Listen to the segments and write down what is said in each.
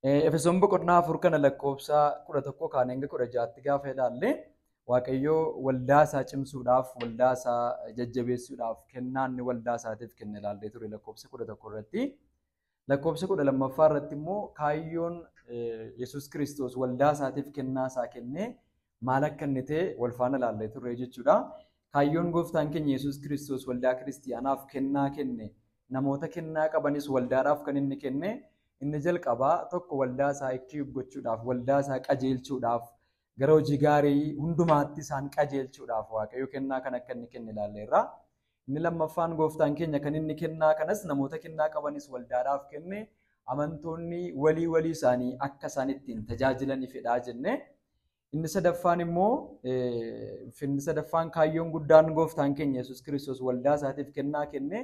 Efesoon boqonnaa afur kana lakkoofsa 11 kaanee hanga 16tti gaafa ilaalle Waaqayyoo waldaa isaa cimsuudhaaf, waldaa isaa jajjabeessuudhaaf kennaan inni waldaa isaatiif kenne ilaallee ture lakkoofsa 11 irratti. Lakkoofsa 12ffaa irratti immoo kaayyoon Yesuus Kiristoos waldaa isaatiif kennaa isaa kennee maal akka inni ta'e wal faana ilaallee turre jechuudha. Kaayyoon gooftaan keenya Yesuus Kiristoos waldaa kiristiyaanaaf kennaa kenne, namoota kennaa qabanis waldaadhaaf kan inni kenne, inni jalqabaa tokko waldaa isaa ekiip gochuudhaaf, waldaa isaa qajeelchuudhaaf, gara hojii gaarii hundumaatti isaan qajeelchuudhaaf Waaqayyo kennaa kan akka inni kenne ilaalleerra. Inni lammaffaan gooftaan keenya kan inni kennaa kanas namoota kennaa qabanis waldaadhaaf kenne, amantoonni walii isaanii akka isaan ittiin tajaajilaniifidha jenne. Inni sadaffaan immoo kaayyoon guddaan gooftaan keenya Yesuus Kiristoos waldaa isaatiif kennaa kenne,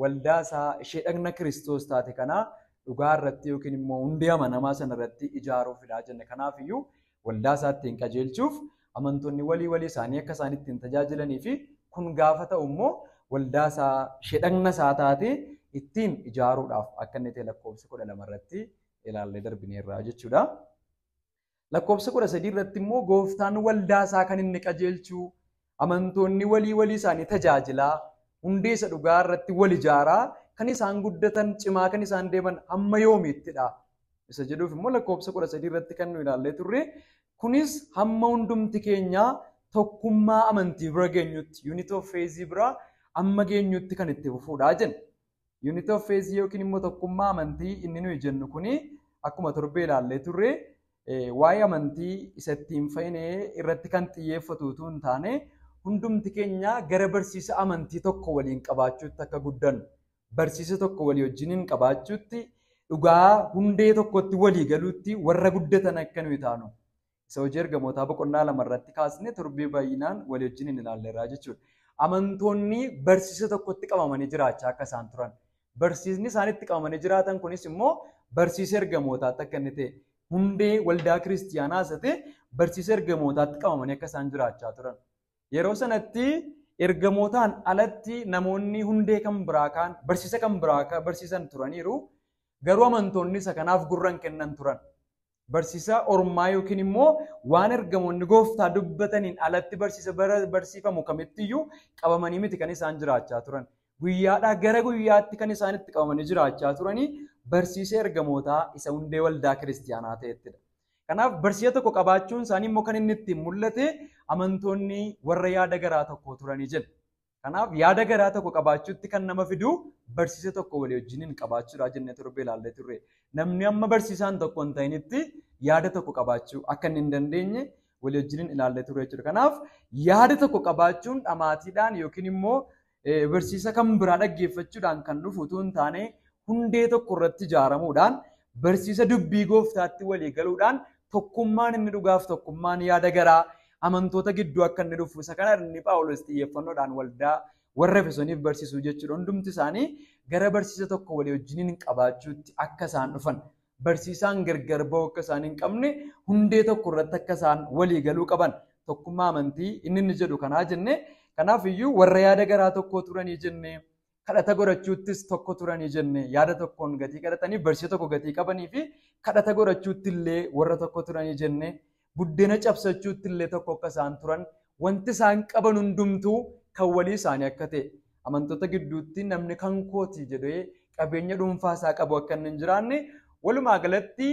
waldaa isaa ishee dhagna Kiristoos taate kana dhugaa irratti yookiin immoo hundee amanamaa sana irratti ijaaruufidha jenne. Kanaaf iyyuu waldaa isaa ittiin qajeelchuuf amantoonni walii isaanii akka isaan ittiin tajaajilanii fi kun gaafa ta'u immoo waldaa isaa ishee dhagna isaa taate ittiin ijaaruudhaaf akka inni ta'e lakkoofsa 12 irratti ilaallee darbineerra jechuudha. Lakkoofsa 13 irratti immoo gooftaan waldaa isaa kan inni qajeelchu, amantoonni walii isaanii tajaajilaa, hundee isa dhugaa irratti wal ijaaraa, kan isaan guddatan cimaa kan isaan deeman hamma yoomiittidha. Isa jedhuuf immoo lakkoofsa 13 irratti kan nu ilaallee turre, kunis hamma hundumti keenya tokkummaa amantii bira geenyutti, unity of faith bira amma geenyutti kan itti fufuudha jenna. Unity of faith yookiin immoo tokkummaa amantii inni nuyi jennu kuni akkuma torbee ilaallee turre, waa'ee amantii isa ittiin fayyinee irratti kan xiyyeeffatu utuu hin taane hundumti keenya gara barsiisa amantii tokko waliin qabaachuutti akka guddannu, barsiisa tokko walii wajjiniin qabaachuutti, dhugaa hundee tokkotti walii galuutti warra guddatan akka nuyi taanu. Isa hojii ergamootaa boqonnaa 2 irratti kaasne torbee baay'inaan walii wajjiniin ilaalleerra jechuudha. Amantoonni barsiisa tokkotti qabamanii jiraachaa akka isaan turan. Barsiisni isaan itti qabamanii jiraatan kunis immoo barsiisa ergamootaatti akka inni ta'e, hundee waldaa kiristiyaanaa isa ta'e barsiisa ergamootaatti qabamanii akka isaan jiraachaa turan. Yeroo sanatti ergamootaan alatti namoonni hundee kan biraa kaan barsiisa kan biraa barsiisan turaniiru, garuu amantoonni isa kanaaf gurran kennan turan. Barsiisa ormaa yookiin immoo waan ergamoonni gooftaa dubbataniin alatti barsiisa barsiifamu kamittiyyuu qabamanii miti kan isaan jiraachaa turan. Guyyaadhaa gara guyyaatti kan isaan itti qabamanii jiraachaa turanii barsiisa ergamootaa isa hundee waldaa kiristiyaanaa ta'ettidha. Kanaaf barsiisa tokko qabaachuun isaanii immoo kan inni ittiin mul'ate amantoonni warra yaada garaa tokko turanii jedha. Kanaaf yaada garaa tokko qabaachuutti kan nama fidu barsiisa tokko walii wajjiniin qabaachuudha jennee torbee ilaallee turre. Namni amma barsiisaan tokko hin ta'initti yaada tokko qabaachuu akka inni hin dandeenye walii wajjiniin ilaallee turre jechuudha. Kanaaf yaada tokko qabaachuun dhamaatiidhaan yookiin immoo barsiisa kan biraa dhaggeeffachuudhaan kan dhufu utuu hin taane hundee tokko irratti ijaaramuudhaan barsiisa dubbii gooftaatti walii galuudhaan tokkummaan inni dhugaaf tokkummaan yaada garaa amantoota gidduu akka inni dhufu. Isa kana inni Phaawulos xiyyeeffannoodhaan waldaa warra Efesooniif barsiisuu jechuudha. Hundumti isaanii gara barsiisa tokko walii wajjiniin qabaachuutti akka isaan dhufan, barsiisaan gargar ba'uu akka isaan hin qabne, hundee tokko irratti akka isaan walii galuu qaban tokkummaa amantii inni jedhu kanaa jenne. Kanaaf iyyuu warra yaada garaa tokko turanii jenne, kadhata godhachuuttis tokko turanii jenne, yaada tokkoon gatii kadhatanii barsiisa tokko gatii qabanii fi kadhata godhachuutti illee warra tokko turanii jenne, buddeena cabsachuutti illee tokko akka isaan turan, wanti isaan qaban hundumtuu kan walii isaanii akka ta'e, amantoota gidduutti namni kan kooti jedhee qabeenya dhuunfaa isaa qabu akka hin jiraanne, walumaa galatti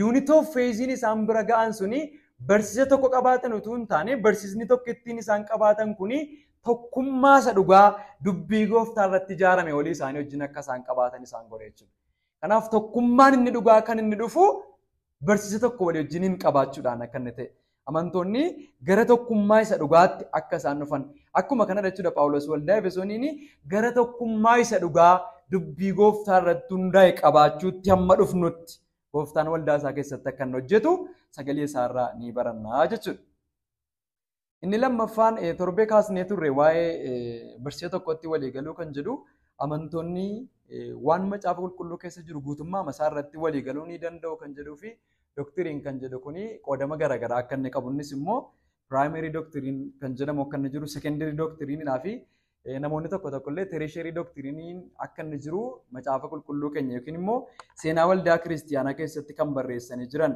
unity of faith isaan bira ga'an suni barsiisa tokko qabaatan utuu hin taane barsiisni tokko ittiin isaan qabaatan kuni tokkummaa isa dhugaa dubbii gooftaa irratti ijaarame walii isaanii wajjin akka isaan qabaatan isaan godhe jechuudha. Kanaaf tokkummaan inni dhugaa kan inni dhufu barsiisa tokko walii wajjiniin qabaachuudhaan akka inni ta'e. Amantoonni gara tokkummaa isa dhugaatti akka isaan dhufan. Akkuma kana jechuudha Phaawulos waldaa Efesooniin gara tokkummaa isa dhugaa dubbii gooftaa irratti hundaa'e qabaachuutti hamma dhufnutti gooftaan waldaa isaa keessatti akka inni hojjetu sagalee isaarraa ni barannaa jechuudha. Inni lammaffaan torbee kaasnee turre waa'ee barsiisa tokkotti walii galuu kan jedhu amantoonni waan macaafa qulqulluu keessa jiru guutummaa masaa irratti walii galuu ni danda'u kan jedhuu fi doktiriin kan jedhu kuni qoodama garaagaraa akka inni qabu. Innis immoo piraayimeri doktiriin kan jedhamu akka inni jiru, sekendari doktiriinidhaa fi namoonni tokko tokkollee teresherii doktiriiniin akka inni jiru macaafa qulqulluu keenya yookiin immoo seenaa waldaa kiristiyaanaa keessatti kan barreessanii jiran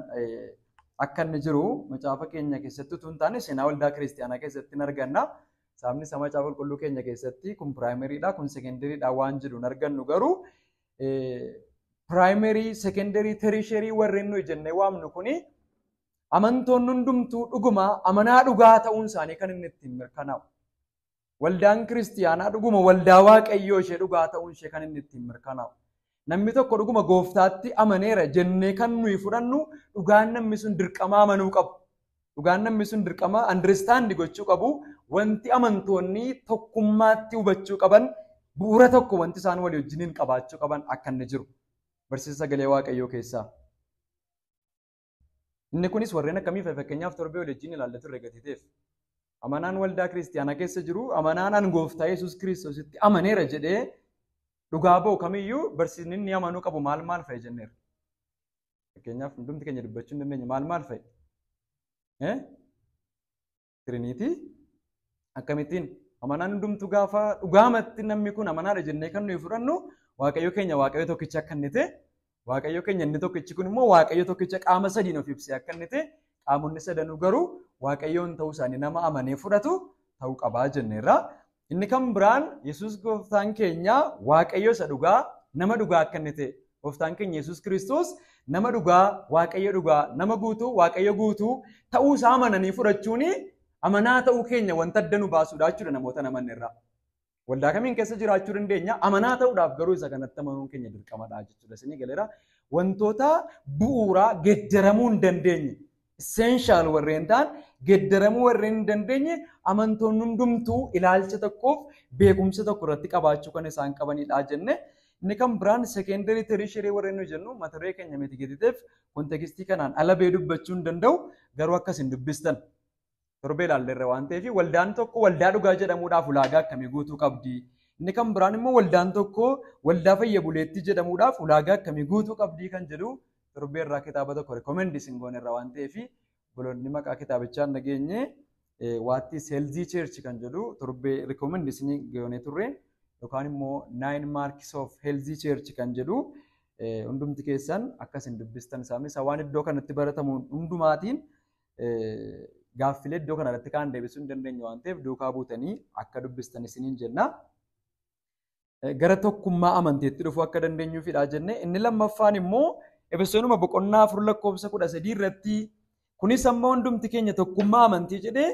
akka inni jiru macaafa keenya keessatti utuu hin taane seenaa waldaa kiristiyaanaa keessatti hin arganna. Sababni isaa macaafa qulqulluu keenya keessatti kun piraayimeriidha kun sekendariidha waan jedhu hin argannu garuu piraayimerii, sekendarii, teresherii warreen nuyi jennee waamnu kuni amantoonni hundumtuu dhuguma amanaa dhugaa ta'uun isaanii kan inni ittiin mirkanaa'u. Waldaan kiristiyaanaa dhuguma waldaa waaqayyoo ishee dhugaa ta'uun ishee kan inni ittiin mirkanaa'u. Namni tokko dhuguma gooftaatti amaneera jennee kan nuyi fudhannu dhugaan namni sun dirqama amanuu qabu. Dhugaan namni sun dirqama understand gochuu qabu. Wanti amantoonni tokkummaatti hubachuu qaban bu'uura tokko wanti isaan walii wajjiniin qabaachuu qaban akka inni jiru. Barsiisa sagalee waaqayyoo keessaa. Inni kunis warreen akkamiif fakkeenyaaf torbee waliin ilaalle turre gatiteef. Amanaan waldaa kiristiyaanaa keessa jiru amanaan an gooftaa Yesuus Kiristoositti amaneera jedhee dhugaa ba'u kamiyyuu barsiisni inni amanuu qabu maal fa'i jenneera. Fakkeenyaaf hundumti keenya dubbachuu hin dandeenye maal fa'i? Tiriiniitii akkamittiin amanaan hundumtu gaafa dhugaamatti namni kun amanaadha jennee kan nuyi fudhannu waaqayyo keenya waaqayyo tokkicha akka inni ta'e waaqayyo keenya inni tokkichi kun immoo waaqayyo tokkicha qaama sadiin of ibsee akka inni ta'e qaamonni sadanuu garuu waaqayyoon ta'uu isaanii nama amanee fudhatu ta'uu qabaa jenneerra. Inni kan biraan Yesuus gooftaan keenya waaqayyo isa dhugaa nama dhugaa akka inni ta'e gooftaan keenya Yesuus Kiristoos nama dhugaa waaqayyo dhugaa nama guutuu waaqayyo guutuu ta'uu isaa amananii fudhachuuni amanaa ta'uu keenya wanta adda nu baasuudha jechuudha namoota namanneerraa. Waldaa kamiin keessa jiraachuu dandeenya amanaa ta'uudhaaf garuu isa kanatti amanuun keenya dirqamadha jechuudha. Isinii galeera wantoota bu'uuraa geeddaramuu hin dandeenye essential warreen ta'an geeddaramuu warreen hin dandeenye amantoonni hundumtuu ilaalcha tokkoof beekumsa tokko irratti qabaachuu kan isaan qabanidha jenne. Inni kan biraan sekendarii teresherii warreen nu jennu mata duree keenya miti gediteef kontekstii kanaan ala bee dubbachuu hin danda'u garuu akkas hin dubbistan. Torbee ilaalleerra waan ta'eef waldaan tokko waldaa dhugaa jedhamuudhaaf ulaagaa akkamii guutuu qabdi. Inni kan biraan immoo waldaan tokko waldaa fayya buleettii jedhamuudhaaf ulaagaa akkamii guutuu qabdi kan jedhu torbee irraa kitaaba tokko rekomendi singoonirra waan ta'eef boloonni maqaa kitaabichaa nageenye waatti seelzii cheerchi kan jedhu torbee rekomendi singoonee turre yookaan immoo 9 marks of healthy church kan jedhu hundumti keessan akkas hin dubbistan sababni isaa waan iddoo kanatti baratamu hundumaatiin gaaffilee iddoo kanarratti kaan deebisuu hin dandeenye waan ta'eef duukaa buutanii akka dubbistan isiniin jenna. Gara tokkummaa amanteetti dhufuu akka dandeenyuufidha jenne. Inni lammaffaan immoo Efesoonuma boqonnaa 4:13 irratti kunis ammoo hundumti keenya tokkummaa amantii jedhee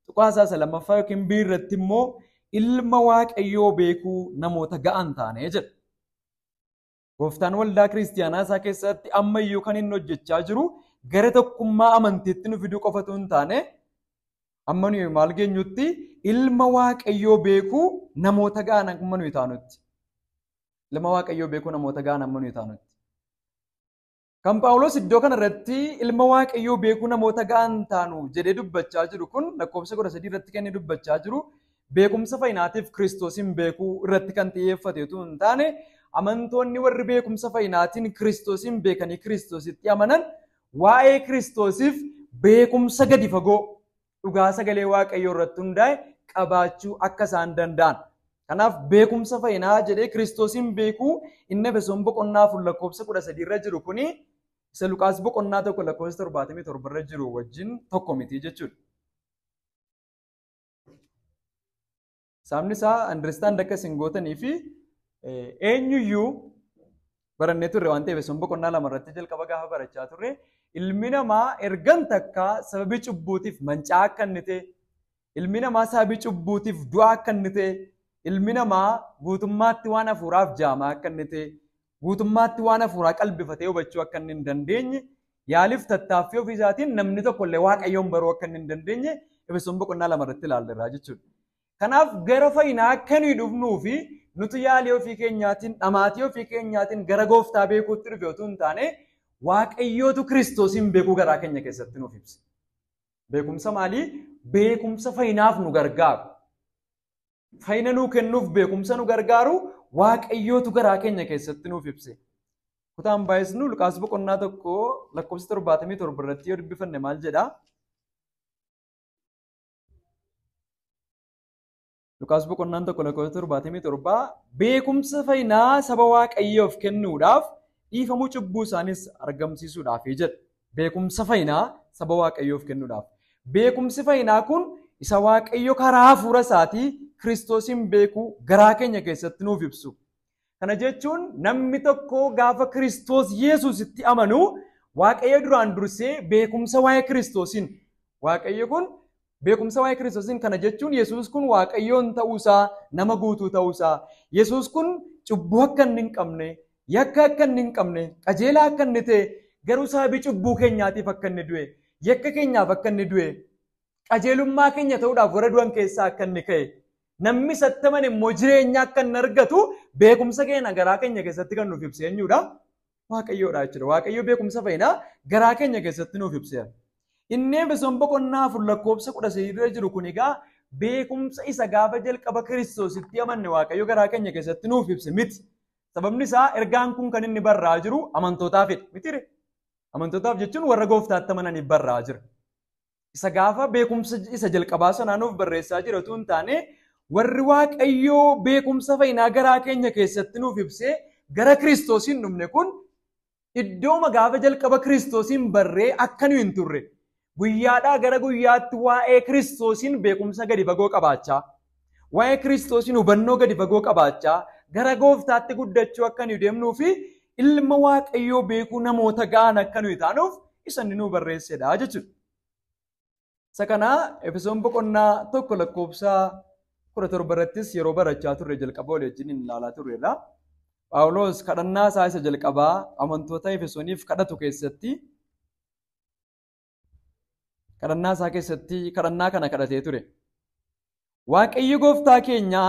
tuqaasaa isa lammaffaa yookiin bii irratti immoo ilma waaqayyoo beekuu namoota ga'an taane jedha. Gooftaan waldaa kiristiyaanaa isaa keessatti ammayyuu kan inni hojjechaa jiru gara tokkummaa amantiitti nu fiduu qofatu hin taane amma nuyi maal geenyutti ilma waaqayyoo beekuu namoota ga'an amma nuyi taanutti. Ilma waaqayyoo beekuu namoota ga'an amma nuyi taanutti. Kan Phaawulos iddoo kanarratti ilma waaqayyoo beekuu namoota ga'an taanu jedhee dubbachaa jiru kun lakkoofsa 13 irratti kan inni dubbachaa jiru beekumsa fayyinaatiif Kiristoosin beekuu irratti kan xiyyeeffate utuu hin taane amantoonni warri beekumsa fayyinaatiin Kiristoosin beekanii Kiristoositti amanan waa'ee Kiristoosiif beekumsa gadi fagoo dhugaa sagalee waaqayyoo irratti hundaa'e qabaachuu akka isaan danda'an. Kanaaf beekumsa fayyinaa jedhee Kiristoosin beekuu inni Efesoon boqonnaa 4 lakkoofsa 13 irra jiru kuni isa Luqaas boqonnaa 1 lakkoofsa 77 irra jiru wajjin tokko miti jechuudha. Sababni isaa understand akka isin gootanii fi eenyuyyuu barannee turre waan ta'eef Efesoon boqonnaa 2 irratti jalqaba gaafa barachaa turre ilmi namaa ergan takka sababii cubbuutiif mancaa akka inni ta'e ilmi namaa sababii cubbuutiif du'aa akka inni ta'e ilmi namaa guutummaatti waan hafuuraaf jaamaa akka inni ta'e guutummaatti waan hafuuraa qalbifatee hubachuu akka inni hin dandeenye yaaliif tattaaffii ofii isaatiin namni tokkollee waaqayyoon baruu akka inni hin dandeenye Efesoon boqonnaa 2 irratti ilaalleerra jechuudha. Kanaaf gara fayyinaa akka nuyi dhufnuu fi nuti yaalii ofii keenyaatiin dhamaatii ofii keenyaatiin gara gooftaa beekuutti dhufe otoo hin taane waaqayyootu Kiristoosin beekuu garaa keenya keessatti nuuf ibsa. Beekumsa maalii? Beekumsa fayyinaaf nu gargaaru. Fayyina nuu kennuuf beekumsa nu gargaaru waaqayyootu garaa keenya keessatti nuuf ibse. Kutaan baay'isnu Luqaas boqonnaa 1 lakkoofsa 77 irratti yoo dubbifanne maal jedhaa? Luqaas boqonnaan tokko lakkoofsa 77 beekumsa fayyinaa saba Waaqayyoof kennuudhaaf dhiifamuu cubbuu isaanis argamsiisuudhaaf jedha. Beekumsa fayyinaa saba Waaqayyoof kennuudhaaf. Beekumsi fayyinaa kun isa Waaqayyo karaa hafuura isaatii Kiristoosiin beekuu garaa keenya keessatti nuuf ibsu. Kana jechuun namni tokko gaafa Kiristoos Yesuusitti amanu Waaqayyo duraan dursee beekumsa waa'ee Kiristoosiin Waaqayyo kun beekumsa waa'ee Kiristoosiin kana jechuun Yesuus kun Waaqayyoon ta'uusaa nama guutuu ta'uusaa Yesuus kun cubbuu akka inni hin qabne yakka akka inni hin qabne qajeelaa akka inni ta'e garuu sababii cubbuu keenyaatiif akka inni du'e yakka keenyaaf akka inni du'e qajeelummaa keenya ta'uudhaaf warra du'an keessaa akka inni ka'e namni sattaman immoo jireenya akka inni argatu beekumsa keenya garaa keenya keessatti kan nuuf ibse eenyudha? Waaqayyoodha jechuudha. Waaqayyo beekumsa fayyinaa garaa keenya keessatti nuuf ibseera. Inni Efesoon boqonnaa 4 lakkoofsa 13 irra jiru kun egaa beekumsa isa gaafa jalqaba Kiristoositti amanne Waaqayyo garaa keenya keessatti nuuf ibse miti. Sababni isaa ergaan kun kan inni barraa jiru amantootaafidha. Mitire? Amantootaaf jechuun warra gooftaatti amananiif barraa jira. Isa gaafa beekumsa isa jalqabaa sanaa nuuf barreessaa jira utuu hin taane warri Waaqayyoo beekumsa fayyinaa garaa keenya keessatti nuuf ibsee gara Kiristoosiin dhufne kun iddooma gaafa jalqaba Kiristoosiin barree akka nu hin turre guyyaadhaa gara guyyaatti waa'ee Kiristoosiin beekumsa gadi fagoo qabaachaa waa'ee Kiristoosiin hubannoo gadi fagoo qabaachaa gara gooftaatti guddachuu akka nu deemnuu fi ilma Waaqayyoo beekuu namoota ga'an akka nu taanuuf isa inni nu barreessedha jechuudha. Isa kana Efesoon boqonnaa 1 lakkoofsa 17 irrattis yeroo barachaa turre jalqaba waliin ilaalaa turreedha. Phaawulos kadhannaa isaa isa jalqabaa amantoota Efesooniif kadhatu keessatti kadhannaa isaa keessatti kadhannaa kana kadhatee ture. Waaqayyo gooftaa keenya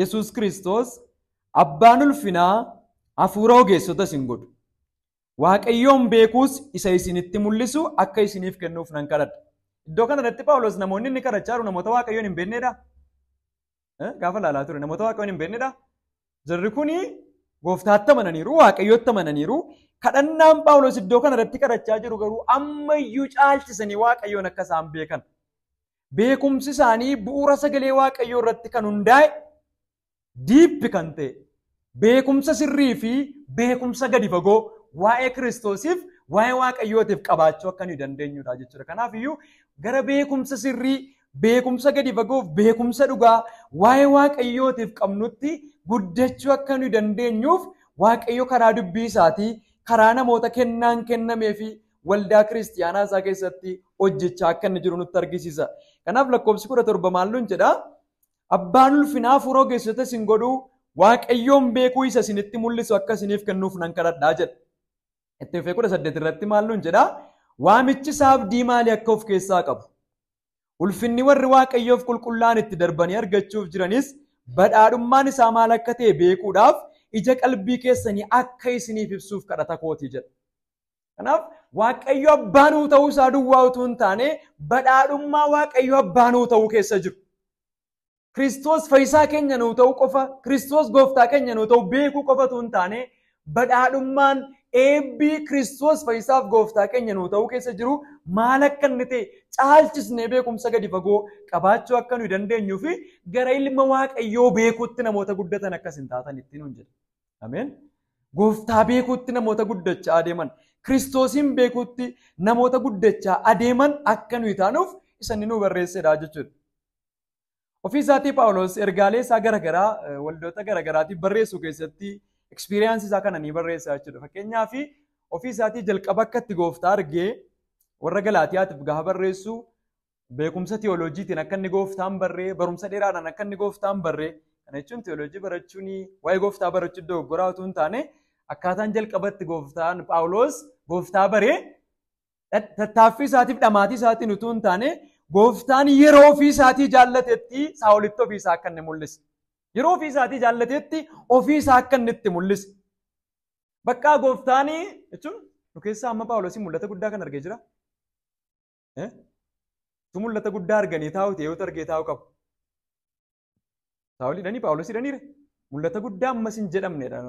Yesuus Kiristoos abbaan ulfinaa hafuura ogeessota isin godhu. Waaqayyoon beekuus isa isinitti mul'isu akka isiniif kennuuf nan kadhadha. Iddoo kanatti Phaawulos namoonni inni kadhachaa jiru namoota Waaqayyoon hin beeknedha. Gaafa ilaalaa ture namoota Waaqayyoon hin beeknedha. Jarri kuni gooftaatti amananiiru, Waaqayyootti amananiiru. Kadhannaan Phaawulos iddoo kanatti kadhachaa jiru garuu ammayyuu caalchisanii Waaqayyoon akka isaan beekan. Beekumsi isaanii bu'uura sagalee Waaqayyoo irratti kan hundaa'e diippi kan ta'e beekumsa sirrii fi beekumsa gadi fagoo waa'ee Kiristoosiif waa'ee Waaqayyootiif qabaachuu akka nu dandeenyudha jechuudha. Kanaaf iyyuu gara beekumsa sirrii, beekumsa gadi fagoof, beekumsa dhugaa waa'ee Waaqayyootiif qabnutti guddachuu akka nu dandeenyuuf Waaqayyo karaa dubbii isaatii, karaa namoota kennaan kennamee fi waldaa kiristiyaanaa isaa keessatti hojjechaa akka inni jiru nutti argisiisa. Kanaaf lakkoofsi 17 maalluun jedha? Abbaan ulfinaa hafuura ogeessota isin godhu Waaqayyoon beekuu isa isinitti mul'isu akka isiniif kennuuf nan kadhadhaa jedha. Itti fufee 18 irratti maalluun jedha? Waamichi isaa abdii maalii akka of keessaa qabu? Ulfinni warri Waaqayyoof qulqullaa'an itti darbanii argachuuf jiranis badhaadhummaan isaa maal akka ta'e beekuudhaaf ija qalbii keessanii akka isiniif ibsuuf kadhata kooti jedha. Kanaaf Waaqayyo abbaanuu ta'uu isaa duwwaa utuu hin taane badhaadhummaa Waaqayyo abbaanuu ta'uu keessa jiru. Kiristoos fayyisaa keenya nuu ta'uu qofa, Kiristoos gooftaa keenya nuu ta'uu beekuu qofa utuu hin taane badhaadhummaan eebbii Kiristoos fayyisaaf gooftaa keenya nuu ta'uu keessa jiru maal akka inni ta'e caalchisnee beekumsa gadi fagoo qabaachuu akka nu dandeenyuu fi gara ilma Waaqayyoo beekuutti namoota guddatan akkas hin taatan ittiin nuun jedha. Ameen. Gooftaa beekuutti namoota guddachaa adeeman, Kiristoosiin beekuutti namoota guddachaa adeeman akka nuyi taanuuf isa inni nu barreessedha jechuudha. Ofii isaatii Phaawulos ergaalee isaa garaagaraa waldoota garaagaraatiif barreessuu keessatti ekspiriyaansii isaa kana ni barreessaa jechuudha. Fakkeenyaaf ofii isaatii jalqaba akka itti gooftaa argee warra Galaatiyaatiif gaafa barreessu beekumsa tiyooloojiitiin akka inni gooftaan barree, barumsa dheeraadhaan akka inni gooftaan barree. Kana jechuun tiyooloojii barachuun waa'ee gooftaa barachuu dogoggoraa utuu hin taane akkaataan jalqabatti gooftaan Phaawulos gooftaa baree tattaaffii isaatiif dhamaatii isaatiin utuu hin taane gooftaan yeroo ofii isaatii jaallatetti Saa'olitti ofii isaa akka inni mul'ise. Yeroo ofii isaatii jaallatetti ofii isaa akka inni itti mul'ise. Bakka gooftaan jechuun nu keessaa amma Phaawulosiin mul'ata guddaa kan argee jira. Tu mul'ata guddaa arganii taa'u ta'ee yoo argee taa'u qabu. Saa'olidhanii Phaawulosidhaniire mul'ata guddaa ammas hin jedhamnedha.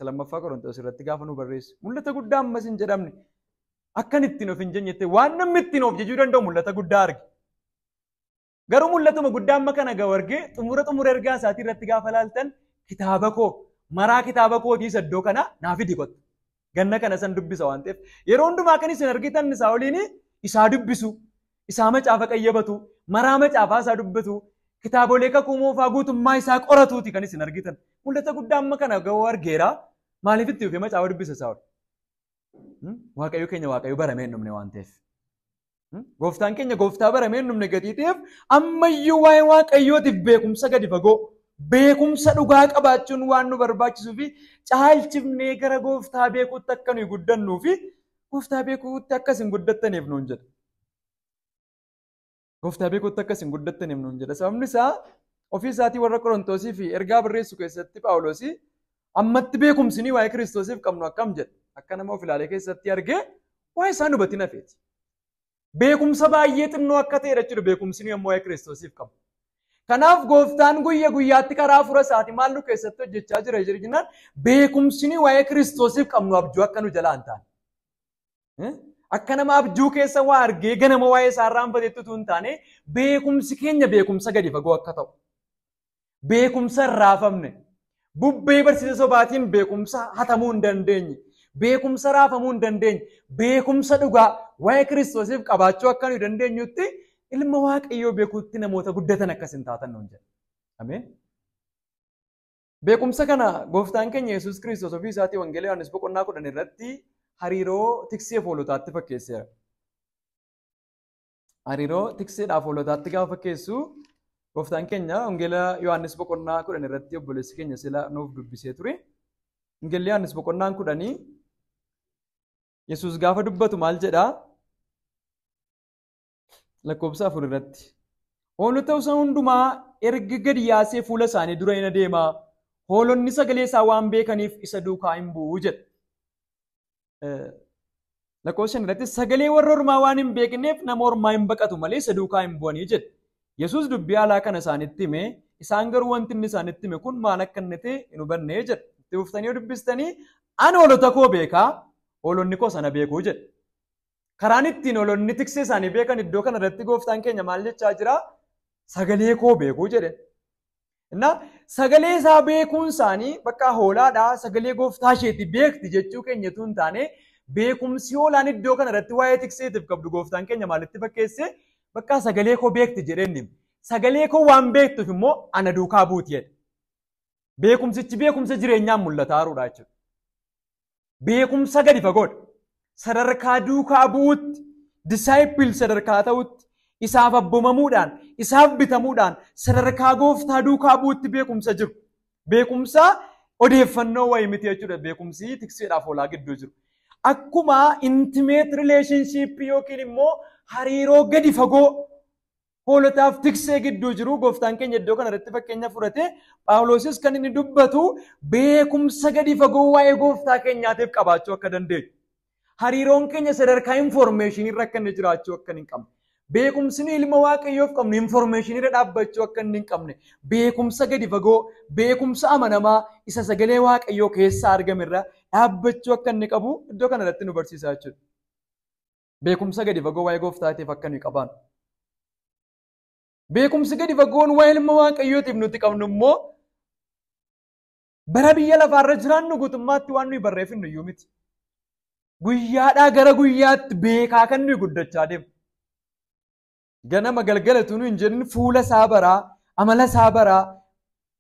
Lammaffaa Qorontoos irratti gaafa nu barreessu mul'ata guddaa ammas hin jedhamne akkan ittiin of hin jennetti waan namni ittiin of jechuu danda'u mul'ata guddaa arge. Garuu mul'atuma guddaa amma kana gawargee xumura ergaa isaatii irratti gaafa laaltan kitaaba koo maraa kitaaba kootii iddoo kana naaf fidi qotta. Ganna kana san dubbisa waan ta'eef yeroo hundumaa kan isin argitan isaa oliin isaa dubbisu, isaa macaafa qayyabatu, maraa macaafaa isaa dubbatu, kitaabolee kakuu moofaa guutummaa isaa qoratuuti kan isin argitan. Mul'ata guddaa amma kana gahuu argeera. Maaliif itti dhufee macaafa dubbisa isaa oli? Waaqayyo keenya waaqayyo baramee hin dhumne waan ta'eef. Gooftaan keenya gooftaa baramee hin dhumne gatii ta'eef ammayyuu waa'ee waaqayyootiif beekumsa gadi fagoo, beekumsa dhugaa qabaachuun waan nu barbaachisuu fi caalchifnee gara gooftaa beekuutti akka nuyi guddannuu fi gooftaa beekuutti akkas hin guddattaniif nuun jedha. Gooftaa beekuutti akkas hin guddattaniif nuun jedha. Sababni isaa ofii isaatii warra Qorontosii fi ergaa barreessu keessatti Phaawulosii ammatti beekumsinii waa'ee Kiristoosiif qabnu akkam jedha. Akka nama of ilaalee keessatti argee waa'ee isaa hubatiin hafeeti. Beekumsa baay'ee xinnoo akka ta'e jechuudha beekumsinii ammoo waa'ee Kiristoosiif qabu. Kanaaf gooftaan guyyaatti karaa fura isaatii maal nu keessatti hojjechaa jira jennaan beekumsinii waa'ee Kiristoosiif qabnu abjuu akka nu jalaa hin taane. Akka nama abjuu keessa waa argee ganama waa'ee isaa irraanfateetti utuu hin taane beekumsi keenya beekumsa gadi fagoo akka ta'u. Beekumsa hin raafamne. Bubbee barsiisa sobaatiin beekumsa hatamuu hin dandeenye. Beekumsa raafamuu hin dandeenye. Beekumsa dhugaa waa'ee Kiristoosiif qabaachuu akka nuyi dandeenyutti ilma waaqayyoo beekuutti namoota guddatan akkas hin taatan nuun jedha. Ameen. Beekumsa kana gooftaan keenya Yesuus Kiristoos ofii isaatii Wangeelaa Yohaannis boqonnaa 10 irratti hariiroo tiksee hoolotaatti fakkeesseera. Hariiroo tikseedhaaf hoolotaatti gaafa fakkeessu gooftaan keenya Wangeelaa Yohaannis boqonnaa 10 irratti obboleessi keenya sila nuuf dubbisee ture. Wangeelaa Yohaannis boqonnaan 10 Yesuus gaafa dubbatu maal jedhaa? Lakkoobsa 4 irratti. Hoolota isaa hundumaa erga gadi yaasee fuula isaanii dura hin adeemaa. Hoolonni sagalee isaa waan beekaniif isa duukaa hin bu'u jedha. Lakkoobsa 5 irratti sagalee warra ormaa waan hin beekneef nama ormaa hin baqatu malee isa duukaa hin bu'anii jedha. Yesuus dubbii haalaa kana isaanitti hime. Isaan garuu wanti inni isaanitti hime kun maal akka inni ta'e hin hubanne jedha. Itti fuftanii dubbistanii ani hoolota koo beekaa hoolonni koo sana beekuu jedha. Karaan ittiin hoolonni tiksee isaanii beekan iddoo kana irratti gooftaan keenya maal jechaa jira? Sagalee koo beekuu jedhe. Sagalee isaa beekuun isaanii bakka hoolaadhaa sagalee gooftaa isheetti beekti jechuu keenyatu hin taane beekumsi hoolaan iddoo kana irratti waa'ee tikseetiif qabdu gooftaan keenya maalitti fakkeesse bakka sagalee koo beekti jedheenni. Sagalee koo waan beektuuf immoo ana duukaa buuti jedhe. Beekumsichi beekumsa jireenyaan mul'ataa jiruudha jechuudha. Beekumsa gadi fagoodha. Sadarkaa duukaa bu'uutti, disaayippil sadarkaa ta'utti, isaaf abboomamuudhaan, isaaf bitamuudhaan, sadarkaa gooftaa duukaa bu'uutti beekumsa jiru. Beekumsa odeeffannoo wayii miti jechuudha. Beekumsi tikseedhaaf hoolaa gidduu jiru. Akkuma intimate relationship yookiin immoo hariiroo gadi fagoo hoolotaaf tiksee gidduu jiru gooftaan keenya iddoo kana irratti fakkeenya fudhate Phaawulosis kan inni dubbatu beekumsa gadi fagoo waa'ee gooftaa keenyaatiif qabaachuu akka dandeenyu. Hariiroon keenya sadarkaa informationii irra akka inni jiraachuu akka hin qabne. Beekumsni ilma waaqayyoof qabnu informationii irra dhaabbachuu akka hin qabne. Beekumsa gadi fagoo, beekumsa amanamaa isa sagalee waaqayyoo keessaa argame irra dhaabbachuu akka inni qabu iddoo kana irratti nu barsiisaa jechuudha. Beekumsa gadi fagoo waa'ee gooftaatiif akka nuyi qabaannu. Beekumsi gadi fagoon waa'ee ilma waaqayyootiif nuti qabnu immoo bara biyya lafaarra jiraannu guutummaatti waan nuyi barreeffannu iyyuu miti. Guyyaadhaa gara guyyaatti beekaa kan nuyi guddachaa deemu. Ganama galgalatu nu hin jenni fuula isaa baraa, amala isaa baraa,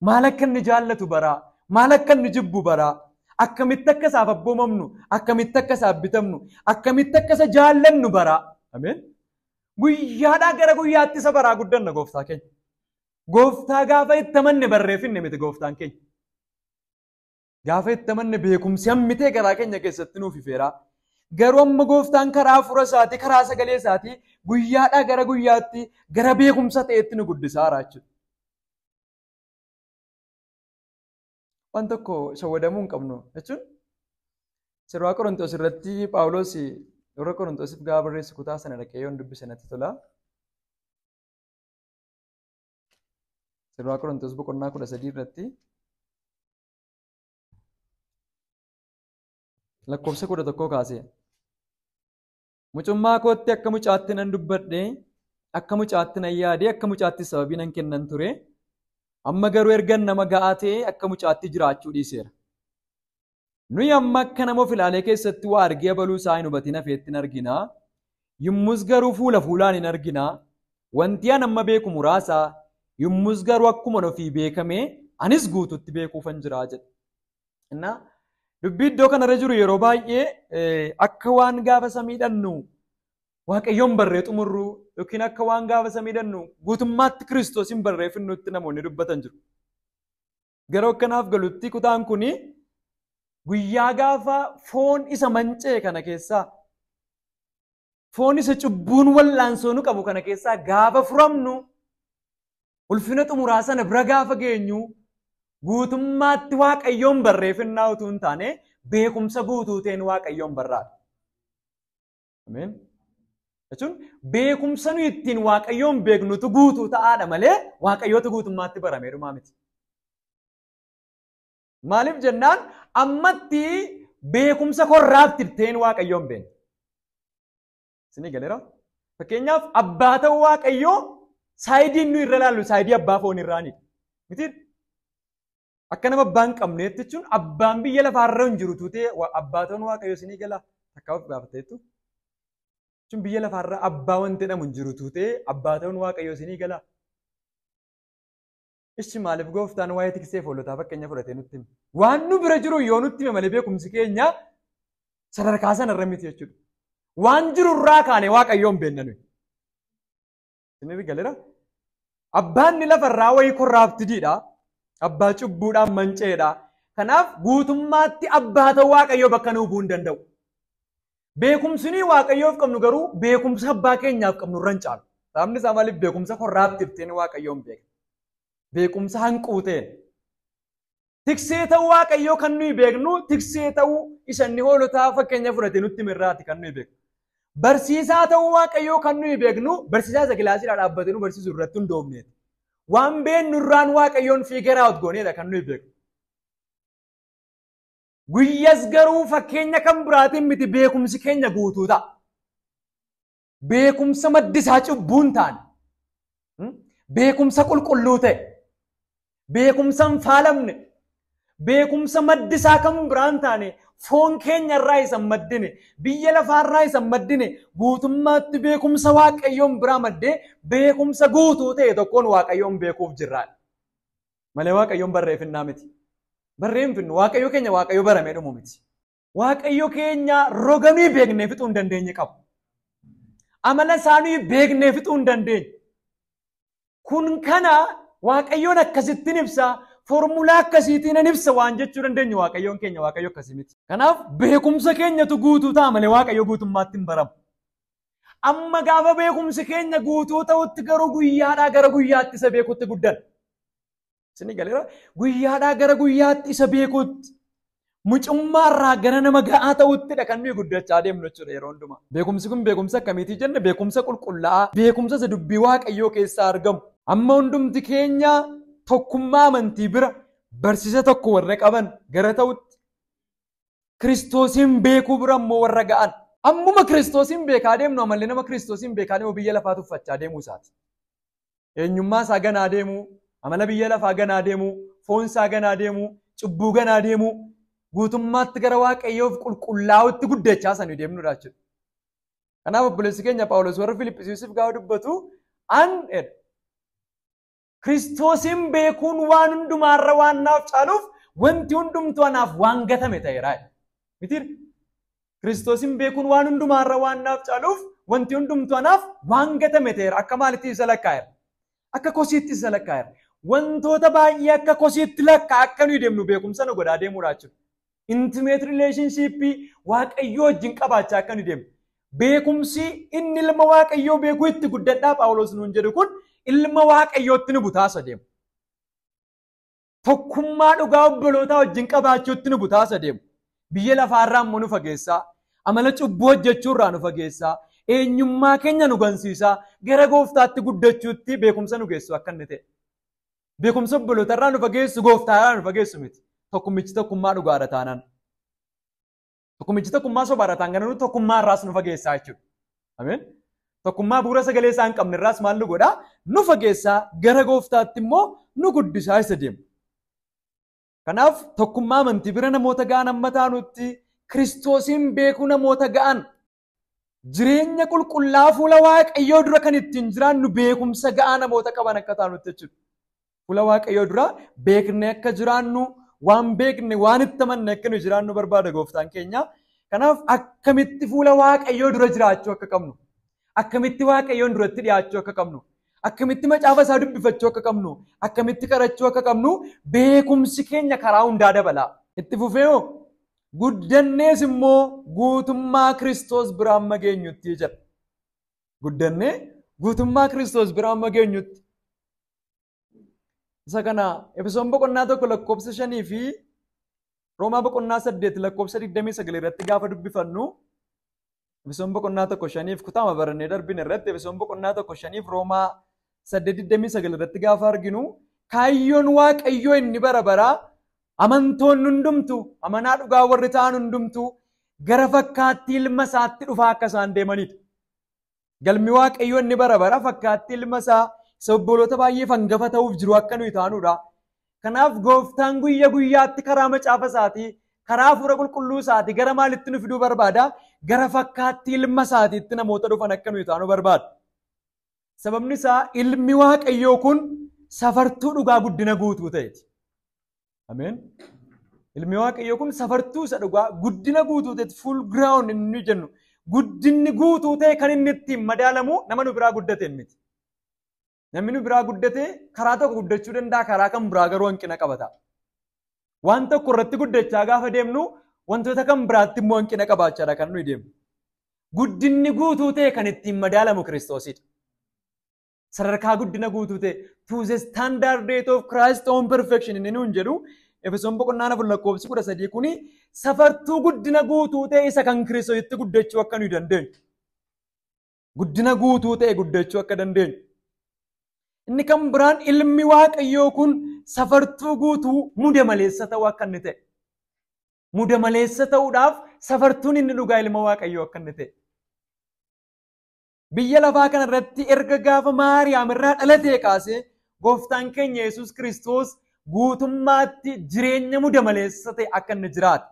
maal akka inni jaallatu baraa, maal akka inni jibbu baraa, akkamitti akka isaaf abboomamnu, akkamitti akka isaaf bitamnu, akkamitti akka isa jaallannu baraa. Ameen. Guyyaadhaa gara guyyaatti isa baraa guddanna gooftaa keenya. Gooftaa gaafa itti amanne barreeffinne miti gooftaan keenya. Gaafa itti amanne beekumsi hammitee garaa keenya keessatti nuuf ifeeraa. Garuu amma gooftaan karaa hafuura isaatii, karaa sagalee isaatii guyyaadhaa gara guyyaatti gara beekumsa ta'etti nu guddisaa jechuudha. Waan tokko shawwadamuu hin qabnu jechuun sirraa Qorontos irratti Phaawulos warra Qorontosiif gaafa barreessu kutaa sana dhaqee yoon dubbise natti tola. Sirraa Qorontos boqonnaa 13 irratti lakkoofsa 11 kaasee. Mucummaa kootti akka mucaatti nan dubbadhe akka mucaatti nan yaade akka mucaatti sababii nan kennan ture. Amma garuu ergan nama ga'aa ta'e akka mucaatti jiraachuu dhiiseera. Nuyi amma akka nama of ilaalee keessatti waa argee baluu isaa hin hubatin hafeetti hin argina. Yommus garuu fuula fuulaan hin argina. Wanti an amma beeku muraasa. Yommus garuu akkuma ofii beekame anis guututti beekuufan jira jedha. Innaa dubbii iddoo kanarra jiru yeroo baay'ee akka waan gaafa samiidhannu Waaqayyoon barree xumurru yookiin akka waan gaafa samiidhannu guutummaatti Kiristoosiin barreeffannutti namoonni dubbatan jiru. Garuu akkanaaf galutti kutaan kuni guyyaa gaafa foon isa mancee kana keessaa foon isa cubbuun wallaansoo nu qabu kana keessaa gaafa furamnu ulfina xumuraa sana bira gaafa geenyu guutummaatti Waaqayyoon barreeffannaa utuu hin taane beekumsa guutuu ta'een Waaqayyoon barraadha. Ameen. Jechuun beekumsa nuyi ittiin Waaqayyoon beeknutu guutuu ta'aadha malee Waaqayyootu guutummaatti baramee dhumaa miti. Maaliif jennaan ammatti beekumsa korraatti ta'een Waaqayyoon beekna. Isinii galeera? Fakkeenyaaf abbaa ta'uu Waaqayyoo saayidiin nuyi irra ilaallu saayidii abbaa foon irraanidha. Miti akka nama abbaa hin qabneetti jechuun abbaan biyya lafaarra hin jiru tuutee abbaa ta'uun Waaqayyoo isinii gala takkaa of gaafateettu. Jechuun biyya lafaarra abbaa wanti jedhamu hin jiru tuutee abbaa ta'uun Waaqayyoo isinii gala. Ishi maaliif gooftaan waa'ee tiksee foolotaa fakkeenya fudhatee nutti hima. Waan nu bira jiru yoo nutti hime malee beekumsi keenya sadarkaa sanarra miti jechuudha. Waan jiru irraa kaane Waaqayyoon beekna nuyi. Isinii galeera? Abbaan ni lafarraa wayii korraaptiidha. Abbaa cubbuudhaan manceedha. Kanaaf guutummaatti abbaa ta'uu Waaqayyoo bakka nuu bu'uu hin danda'u. Beekumsi Waaqayyoof qabnu garuu beekumsa abbaa keenyaaf qabnu irra hin caalu. Sababni isaa maaliif beekumsa korraaptiitiin Waaqayyoon beekna. Beekumsa hanquuteen. Tiksee ta'uu Waaqayyoo kan nuyi beeknu tiksee ta'uu isa inni hoolotaa fakkeenya fudhatee nutti mirraati kan nuyi beeknu. Barsiisaa ta'uu Waaqayyoo kan nuyi beeknu barsiisaa isa kilaasiidhaa dhaabbatee nu barsiisuu irratti hundoofneeti. Waan beennu irraan Waaqayyoon fiigeraa hojgoneedha kan nuyi beeknu. Guyyas garuu fakkeenya kan biraatiin miti beekumsi keenya guutuu ta'a. Beekumsa maddisaa cubbuun taane. Beekumsa qulqulluu ta'e. Beekumsa hin faalamne. Beekumsa maddisaa kan biraan taane foon keenya irraa isa maddine biyya lafaarraa isa maddine guutummaatti beekumsa Waaqayyoon biraa maddee beekumsa guutuu ta'e tokkoon Waaqayyoon beekuuf jirraadha. Malee Waaqayyoon barreeffinnaa miti. Barreeffinnu Waaqayyo keenya Waaqayyo baramee dhumu miti. Waaqayyo keenya roga nuyi beeknee fixuu hin dandeenye qabu. Amala isaa nuyi beeknee fixuu hin dandeenye. Kun kana Waaqayyoon akkasittiin ibsa. Formulaa akkasiitiin an ibsa waan jechuu dandeenyu Waaqayyoon keenya Waaqayyo akkasii miti. Kanaaf beekumsa keenyatu guutuu ta'a malee Waaqayyo guutummaatti hin baramu. Amma gaafa beekumsi keenya guutuu ta'utti garuu guyyaadhaa gara guyyaatti isa beekutti guddan. Isinii galeera? Guyyaadhaa gara guyyaatti isa beekutti mucummaarraa gara nama ga'aa ta'uttidha kan nuyi guddachaa deemnu jechuudha yeroo hundumaa. Beekumsi kun beekumsa akkamiitii jenne beekumsa qulqullaa'aa beekumsa isa dubbii Waaqayyoo keessaa argamu. Amma hundumti keenya tokkummaa amantii bira barsiisa tokko warra qaban gara ta'utti Kiristoosiin beekuu bira immoo warra ga'an. Ammuma Kiristoosiin beekaa deemnu amallee nama Kiristoosiin beekaa deemu biyya lafaa tuffachaa deemuu isaati. Eenyummaa isaa ganaa deemuu, amala biyya lafaa ganaa deemuu, foon isaa ganaa deemuu, cubbuu ganaa deemuu, guutummaatti gara Waaqayyoof qulqullaa'utti guddachaa sanii deemnudha jechuudha. Kanaaf obboleessi keenya Phaawulos warra Filiphisiisiif gaafa dubbatu Kiristoosiin beekuun waan hundumaarra waan naaf caaluuf wanti hundumtuu anaaf waan gatame ta'eera. Mitiir Kiristoosiin beekuun waan hundumaarra waan naaf caaluuf wanti hundumtuu anaaf waan gatame ta'eera. Akka maalitti isa lakkaa'eera? Akka kosiitti isa lakkaa'eera. Wantoota baay'ee akka kosiitti lakkaa akka nuyi deemnu beekumsa nu godhaa deemuudha jechuudha. Intimate relationship Waaqayyoo wajjin qabaachaa akka nuyi deemnu. Beekumsi inni ilma Waaqayyoo beekuu itti guddadhaa Phaawulos nuun jedhu kun ilma Waaqayyootti nu butaasa deemu. Tokkummaa dhugaa obbolootaa wajjin qabaachuutti nu butaasa deemu. Biyya lafaarraa immoo nu fageessaa. Amala cubbuu hojjechuurraa nu fageessaa. Eenyummaa keenya nu gansiisaa. Gara gooftaatti guddachuutti beekumsa nu geessu akka inni ta'e. Beekumsa obbolootarraa nu fageessu gooftaarraa nu fageessu miti. Tokkummichi tokkummaa dhugaadha taanaan. Tokkummichi tokkummaa sobaadha taanaan tokkummaa irraas nu fageessaa jechuudha. Ameen. Tokkummaa bu'uura sagalee isaa hin qabne irraas maal nu godhaa? Nu fageessaa gara gooftaatti immoo nu guddisaa isa deemu. Kanaaf tokkummaa amantii bira namoota ga'an amma taanutti Kiristoosiin beekuu namoota ga'an jireenya qulqullaa fuula Waaqayyoo dura kan ittiin jiraannu beekumsa ga'aa namoota qaban akka taanutti jechuudha. Fuula Waaqayyoo dura beekne akka jiraannu waan beekne waan itti amanne akka nu jiraannu barbaada gooftaan keenya. Kanaaf akkamitti fuula Waaqayyoo dura jiraachuu akka qabnu, akkamitti Waaqayyoon duratti dhiyaachuu akka qabnu, akkamitti macaafa isaa dubbifachuu akka qabnu, akkamitti kadhachuu akka qabnu beekumsi keenya karaa hundaa dabala. Itti fufee guddannees immoo guutummaa Kiristoos biraan mageenyutti jedha. Guddannee guutummaa Kiristoos biraan mageenyutti. Isa kana Efesoon boqonnaa 1 lakkoofsa 5 fi Roomaa boqonnaa 8 lakkoofsa 29 irratti gaafa dubbifannu Efesoon boqonnaa 1 5 fi kutaama barannee darbine irratti Efesoon boqonnaa 1 5 fi Roomaa 8:29 irratti gaafa arginu kaayyoon Waaqayyoo inni bara baraa amantoonni hundumtu amanaa dhugaa warri ta'an hundumtu gara fakkaattii ilma isaatti dhufaa akka isaan deemanidha. Galmi Waaqayyoo inni bara bara fakkaattii ilma isaa isa obboloota baay'ee hangafa ta'uuf jiru akka nuyi taanudha. Kanaaf gooftaan guyyaa guyyaatti karaa macaafa isaatii karaa hafuura qulqulluu isaatii gara maalitti nu fiduu barbaada? Gara fakkaattii ilma isaatiitti namoota dhufan akka nuyi taanu barbaada. Sababni isaa ilmi Waaqayyoo kun safartuu dhugaa guddina guutuu ta'eeti. Ameen. Ilmi Waaqayyoo kun safartuu isa dhugaa guddina guutuu ta'eeti. Full ground inni jennu guddinni guutuu ta'e kan inni ittiin madaalamu nama nu biraa guddateen miti. Namni nu biraa guddate karaa tokko guddachuu danda'a, karaa kan biraa garuu hanqina qabata. Waan tokko irratti guddachaa gaafa deemnu wantoota kan biraatti immoo hanqina qabaachaadha kan nuyi deemnu. Guddinni guutuu ta'e kan ittiin madaalamu Kiristoosidha. Sadarkaa guddina guutuu ta'e to the standard rate of Christ own perfection inni nuun jedhu Efesoon boqonnaa 4 lakkoofsi 13 kuni safartuu guddina guutuu ta'e isa kan Kiristoositti guddachuu akka nuyi dandeenyu. Guddina guutuu ta'e guddachuu akka dandeenyu. Inni kan biraan ilmi Waaqayyoo kun safartuu guutuu muda maleessa ta'uu akka inni ta'e. Muda maleessa ta'uudhaaf safartuun inni dhugaa ilma Waaqayyoo akka inni ta'e. Biyya lafaa kana irratti erga gaafa Maariyaam irraa dhalatee kaasee gooftaan keenya Yesuus Kiristoos guutummaatti jireenya muda maleessa ta'e akka inni jiraate.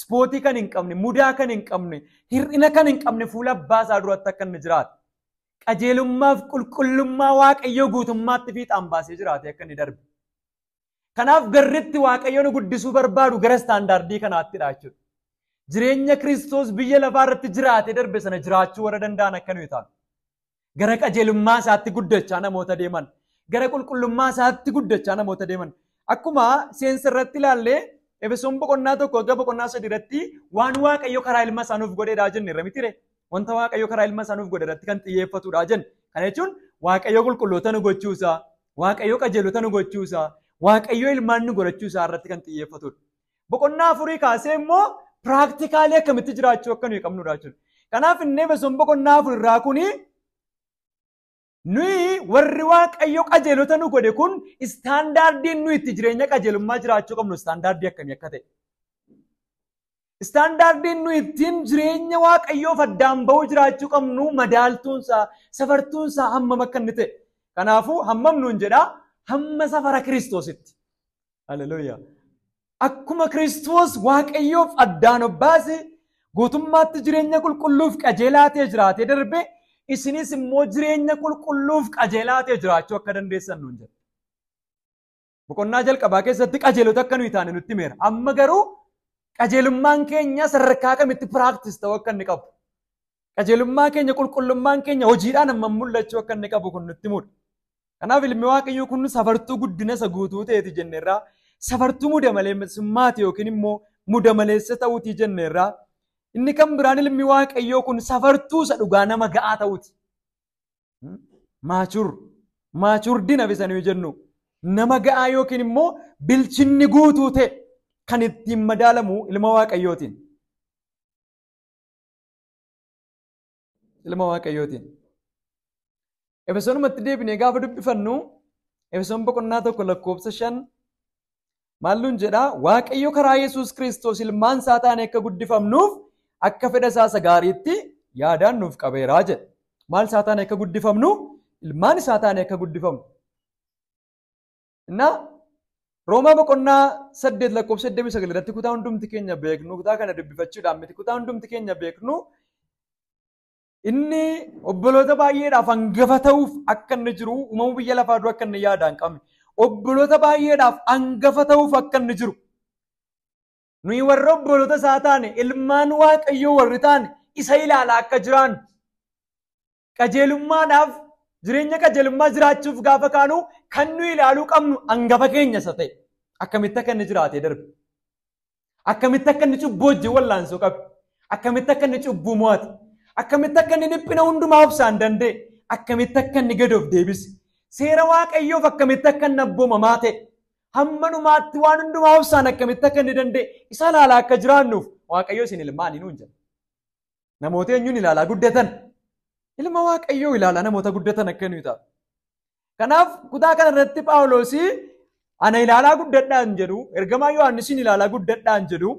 Spootii kan hin qabne, mudaa kan hin qabne, hir'ina kan hin qabne fuula abbaa isaa duratti akka inni jiraate. Qajeelummaaf qulqullummaa Waaqayyoo guutummaatti fiixaan baasee jiraate akka inni darbe. Kanaaf garritti Waaqayyoon guddisuu barbaadu gara istaandaardii kanaattidha jechuudha. Jireenya Kiristoos biyya lafaa irratti jiraatee darbe sana jiraachuu warra danda'an akka nuyi taanu. Gara qajeelummaa isaatti guddachaa namoota deeman. Gara qulqullummaa isaatti guddachaa namoota deeman. Akkuma seensa irratti ilaallee Efesoon boqonnaa 1 hanga boqonnaa 3 irratti waan Waaqayyo karaa ilma isaa nuuf godheedhaa jenne irra mitire. Wanta Waaqayyo karaa ilma isaa nuuf godhe irratti kan xiyyeeffatudha jenne. Kana jechuun Waaqayyo qulqulloota nu gochuusaa, Waaqayyo qajeelota nu gochuusaa, Waaqayyo ilmaan nu godhachuusaa irratti kan xiyyeeffatudha. Boqonnaa 4 kaasee immoo piraaktikaalii akkamitti jiraachuu akka nuyi qabnudha jechuudha. Kanaaf inni Efesoon boqonnaa 4 irraa kuni nuyi warri Waaqayyo qajeelota nu godhe kun istaandaardiin nuyi itti jireenya qajeelummaa jiraachuu qabnu istaandaardii akkamii akka ta'e. Istaandaardiin nuyi ittiin jireenya Waaqayyoof addaan bahuu jiraachuu qabnu madaaltuunsaa, safartuunsaa hammam akka inni ta'e. Kanaafuu hammam nuun jedhaa hamma safara Kiristoositti. Haleluuyaa. Akkuma Kiristoos Waaqayyoof addaan obbaase guutummaatti jireenya qulqulluuf qajeelaa ta'e jiraatee darbe isinis immoo jireenya qulqulluuf qajeelaa ta'e jiraachuu akka dandeessan nuun jedha. Boqonnaa jalqabaa keessatti qajeelota akka nuyi taane nutti himeera. Amma garuu qajeelummaan keenya sadarkaa kamitti piraaktis ta'uu akka inni qabu. Qajeelummaa keenya qulqullummaan keenya hojiidhaan amma mul'achuu akka inni qabu kun nutti himudha. Kanaaf ilmi Waaqayyoo kun safartuu guddina isa guutuu ta'eeti jenneerraa safartuu muda maleessummaati yookiin immoo muda maleessa ta'uutii jenneerraa inni kan biraan ilmi Waaqayyoo kun safartuu isa dhugaa nama ga'aa ta'uuti. Maachurdina bisanii jennu nama ga'aa yookiin immoo bilchinni guutuu ta'e kan ittiin madaalamu ilma Waaqayyootiin. Ilma Waaqayyootiin. Efesoonumatti deebinee gaafa dubbifannu Efesoon boqonnaa 1 lakkoofsa 5 maalluun jedhaa Waaqayyo karaa Yesuus Kiristoos ilmaan isaa taane akka guddifamnuuf akka fedha isaa gaariitti yaadaan nuuf qabeeraa jedha. Maal isaa taane akka guddifamnu? Ilmaan isaa taane akka guddifamnu. Innaa Roomaa boqonnaa 8 lakkoofsa 89 irratti kutaa hundumti keenya beeknu, kutaa kana dubbifachuudhaan miti, kutaa hundumti keenya beeknu inni obboloota baay'eedhaaf hangafa ta'uuf akka inni jiru uumamuu biyya lafaa dura akka inni yaadaan qabne. Obboloota baay'eedhaaf hangafa ta'uuf akka inni jiru. Nuyi warra obboloota isaa taane, ilmaan Waaqayyoo warri taane isa ilaalaa akka jiraannu. Qajeelummaadhaaf jireenya qajeelummaa jiraachuuf gaafa kaanu kan nu ilaaluu qabnu hangafa keenya isa ta'e. Akkamitti akka inni jiraatee darbe. Akkamitti akka inni cubbuu wajjin wallaansoo qabe. Akkamitti akka inni cubbuu mo'ate. Akkamitti akka inni dhiphina hundumaa obsaan danda'e. Akkamitti akka inni gad of deebise. Seera Waaqayyoof akkamitti akka inni abboomamaa ta'e. Hamma dhumaatti waan hundumaa obsaan akkamitti akka inni danda'e. Isa ilaalaa akka jiraannuuf Waaqayyoo isin ilmaanii nuun jedha. Namoota eenyuun ilaalaa guddatan. Ilma Waaqayyoo ilaalaa namoota guddatan akka nuyi ta'a. Kanaaf kutaa kana irratti Phaawulos ana ilaalaa guddadhaan jedhu, ergamaa Yohaannisiin ilaalaa guddadhaan jedhu,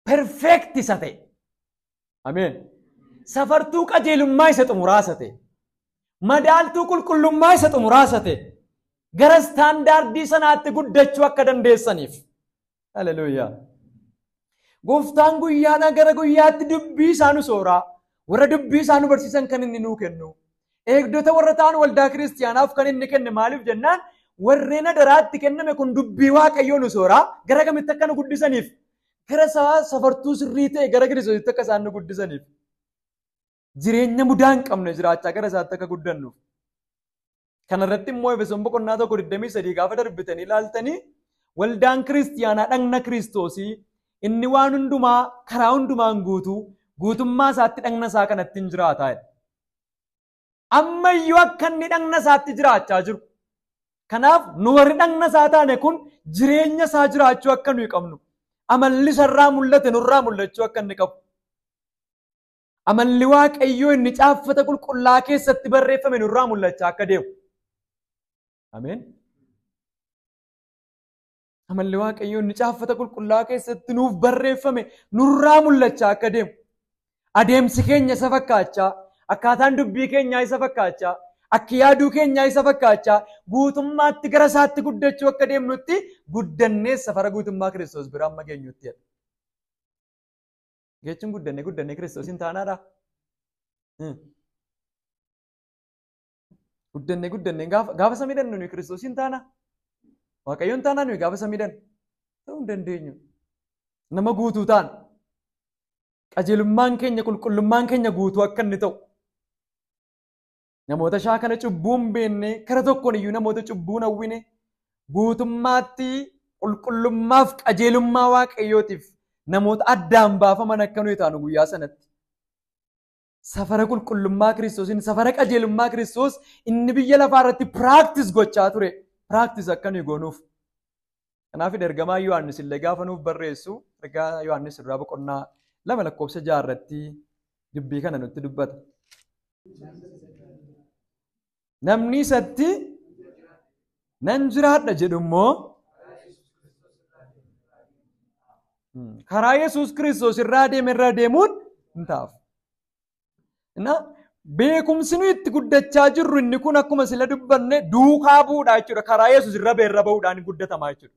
perfeekt isa ta'e. Ameen. Safartuu qajeelummaa isa xumuraa isa ta'e. Madaaltuu qulqullummaa isa xumuraa isa ta'e. Gara istaandaardii sanaatti guddachuu akka dandeessaniif. Haleluuyaa. Gooftaan guyyaadhaa gara guyyaatti dubbii isaa nu sooraa. Warra dubbii isaa nu barsiisan kan inni nuu kennu. Eegdota warra ta'an waldaa kiristiyaanaaf kan inni kenne maaliif jennaan warreen adaraatti kenname kun dubbii Waaqayyoo nu sooraa gara kamitti akka nu guddisaniif. Gara safartuu sirrii ta'e gara Kiristoositti akka isaan nu guddisaniif. Jireenya mudaa hin qabne jiraachaa gara isaatti akka guddannuuf. Kanarratti immoo Efesoon boqonnaa 1:23 gaafa darbitanii ilaaltanii waldaan kiristiyaanaa dhagna Kiristoosii inni waan hundumaa karaa hundumaan guutummaa isaatti dhagna isaa kanatti hin jiraataa. Ammayyuu akka inni dhagna isaatti jiraachaa jiru. Kanaaf nu warri dhagna isaa taane kun jireenya isaa jiraachuu akka nuyi qabnu. Amalli isarraa mul'ate nurraa mul'achuu akka inni qabu. Amalli Waaqayyoo inni caaffata qulqullaa keessatti barreeffame nurraa mul'achaa akka deemu. Ameen. Amalli Waaqayyoo inni caaffata qulqullaa keessatti nuuf barreeffame nurraa mul'achaa akka deemu. Adeemsi keenya isa fakkaachaa, akkaataan dubbii keenyaa isa fakkaachaa, akka yaaduu keenyaa isa fakkaachaa, guutummaatti gara isaatti guddachuu akka deemnutti guddannee safara guutummaa Kiristoos bira amma geenyutti jedha. Jechuun guddannee Kiristoosiin taanaadha. Guddannee gaafa samiidhan nuyi Kiristoosiin taana. Waaqayyoon taanaa nuyi gaafa samiidhan ta'uu hin dandeenyu. Nama guutuu taana. Qajeelummaan keenya qulqullummaan keenya guutuu akka inni ta'u. Namoota shaakala cubbuu hin beekne kara tokkoon iyyuu namoota cubbuu hin hawwine guutummaatti qulqullummaaf qajeelummaa Waaqayyootiif namoota addaan baafaman akka nuyi taanu guyyaa sanatti. Safara qulqullummaa Kiristoosiin safara qajeelummaa Kiristoos inni biyya lafaa irratti piraaktis gochaa ture. Piraaktis akka nuyi goonuuf. Kanaaf ergamaa Yohaannis illee gaafa nuuf barreessu ergaa Yohaannis irraa boqonnaa 2 lakkoofsa 6 irratti dubbii kana nutti dubbata. Namni isatti nan jiraadha jedhu immoo karaa Yesuus Kiristoos irraa deemuun hin taa'u. Beekumsi nuyi itti guddachaa jirru inni kun akkuma sila dubbanne duukaa bu'uudha jechuudha. Karaa Yesuus irra ba'uudhaan guddatamaa jechuudha.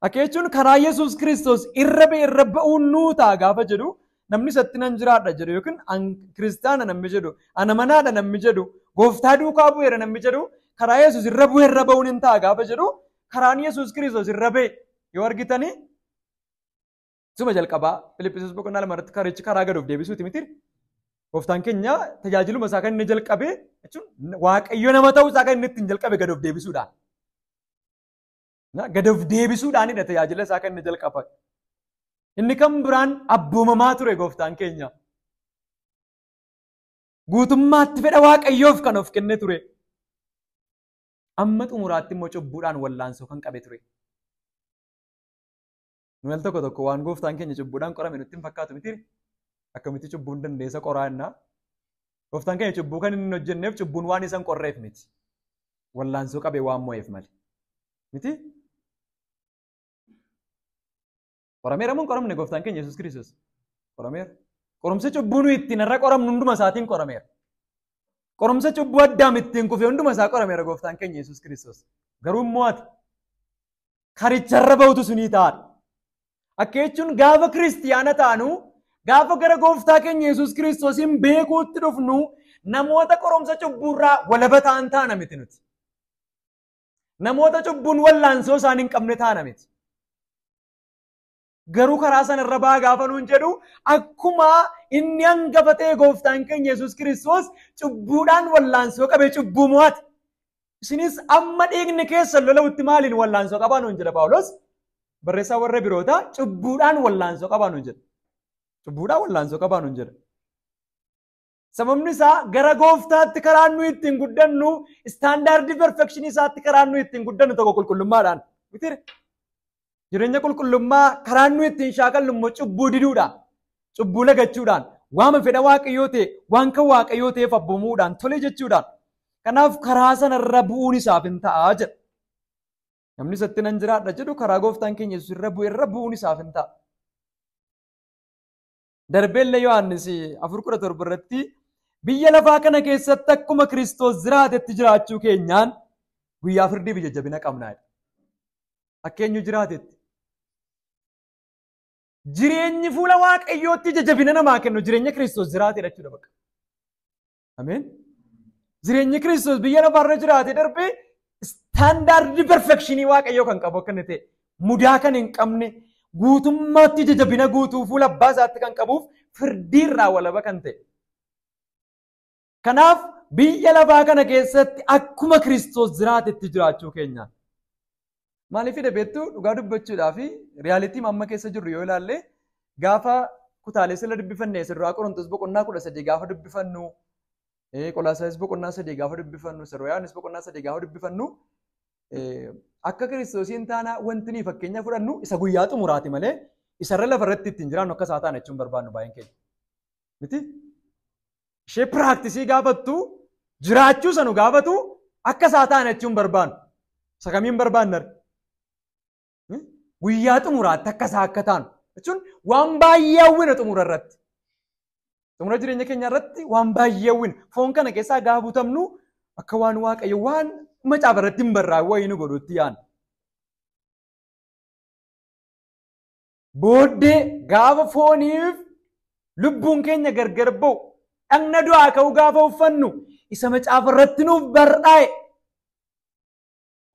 Akka jechuun karaa Yesuus Kiristoos irra ba'uun nuu ta'a gaafa jedhu namni isatti nan jiraadha jedhu yookiin kiristaana namni jedhu ana manaadha namni jedhu gooftaa duukaa bu'eera namni jedhu karaa Yesuus irra ba'uun hin ta'a gaafa jedhu karaan Yesuus Kiristoos irra ba'e yoo argitanii suma jalqabaa Filiphisiis boqonnaa 2 irratti karichi karaa gad of deebisuuti miti. Gooftaan keenya tajaajiluma isaa kan inni jalqabe jechuun Waaqayyo nama ta'uu isaa kan inni ittiin jalqabe gad of deebisuudhaan. Gad of deebisuudhaanidha tajaajila isaa kan inni jalqabe. Inni kan biraan abboomamaa ture gooftaan keenya. Guutummaatti fedha Waaqayyoof kan of kenne ture. Amma xumuraatti immoo cubbuudhaan wallaansoo kan qabe ture. Nu al tokko waan gooftaan keenya cubbuudhaan qorame nutti hin fakkaatu miti. Akkamitti cubbuun dandeessa qoraannaa. Gooftaan keenya cubbuu kan inni hojjenneef cubbuun waan isan qorreef miti. Wallaansoo qabee waan mo'eef malee. Miti? Qorameera moo qoramne gooftaan keenya Yesuus Kiristoos? Qorameera. Qorumsa cubbuu nu ittiin irra qoramnu hunduma isaatiin qorameera. Qorumsa cubbuu Addaam ittiin kufe hunduma isaa qorameera gooftaan keenya Yesuus Kiristoos. Garuu immoo ati karicharra bahutu sunii taa'adha. Akka jechuun gaafa kiristiyaana taanu gaafa gara gooftaa keenya Yesuus Kiristoosiin beekuutti dhufnu namoota qorumsa cubbuurraa walaba ta'an taana miti nuti. Namoota cubbuun wallaansoo isaan hin qabne taana miti. Garuu karaa sanarra ba'aa gaafa nuun jedhu akkuma inni hangafa ta'e gooftaan keenya Yesuus Kiristoos cubbuudhaan wallaansoo qabe cubbuu mo'ate. Isinis amma dhiigni keessa lola'utti maaliin wallaansoo qabaa nuun jedha Phaawulos. Barreessaa warra biroota cubbuudhaan wallaansoo qabaa nuun jedha. Cubbuudhaan wallaansoo qabaa nuun jedha. Sababni isaa gara gooftaatti karaan nu ittiin guddannu istaandaardii perfekshinii isaatti karaan nu ittiin guddannu tokko qulqullummaadhaan. Jireenya qulqullummaa karaan nu ittiin shaakallu immoo cubbuu diduudhaan, cubbuu lagachuudhaan, waama fedha waaqayyoo ta'e, waan kan waaqayyoo ta'eef abboomuudhaan, tole jechuudhaan. Kanaaf karaa sanarra bu'uun isaaf hin ta'a jedha. Namni isatti nan jiraadha jedhu karaa gooftaan keenya Yesuus irra bu'uun isaaf hin ta'a. Darbeellee Yohaannis 4:17 irratti biyya lafaa kana keessatti akkuma Kiristoos jiraatetti jiraachuu keenyaan guyyaa firdii biyya jabina qabnaa. Akka eenyu jiraatetti. Jireenyi fuula waaqayyootti jajabina namaa kennu jireenya Kiristoos jiraatedha jechuudha bakka. Ameen. Jireenyi Kiristoos biyya lafaarra jiraate darbee istaandaardii perfekshinii waaqayyoo kan qabu akka inni ta'e mudaa kan hin qabne guutummaatti jajabina guutuu fuula abbaa isaatti kan qabuuf firdiirraa walaba kan ta'e. Kanaaf biyya lafaa kana keessatti akkuma Kiristoos jiraatetti jiraachuu keenyaan. Maaliif beektuu dhugaa dubbachuudhaa fi riyaalitii amma keessa jirru yoo ilaalle gaafa kutaalee sila dubbifanne sirraa Qorontos boqonnaa 13 gaafa dubbifannu Qolaasaayis boqonnaa 3 gaafa dubbifannu Sirrooyaanis boqonnaa 3 gaafa dubbifannu akka Kiristoosiin taana wanti ni fakkeenya fudhannu isa guyyaa xumuraati malee isarra lafarratti ittiin jiraannu akka isaa taana jechuun barbaannu baay'een keenya. Miti ishee piraaktisii gaafattu jiraachuu sanu gaafatu akka isaa taana jechuun barbaannu. Isa kamiin barbaanna? Guyyaa xumuraatti akka isaa akka taanu jechuun waan baay'ee hawwina xumura irratti. Xumura jireenya keenya irratti waan baay'ee hawwina. Foon kana keessaa gaafa butamnu akka waan waaqayyo waan macaafa irratti hin barraa'e wayii nu godhutti yaadna. Booddee gaafa fooniif lubbuun keenya gargar ba'u dhagna du'aa ka'uu gaafa uffannu isa macaafa irratti nuuf barraa'e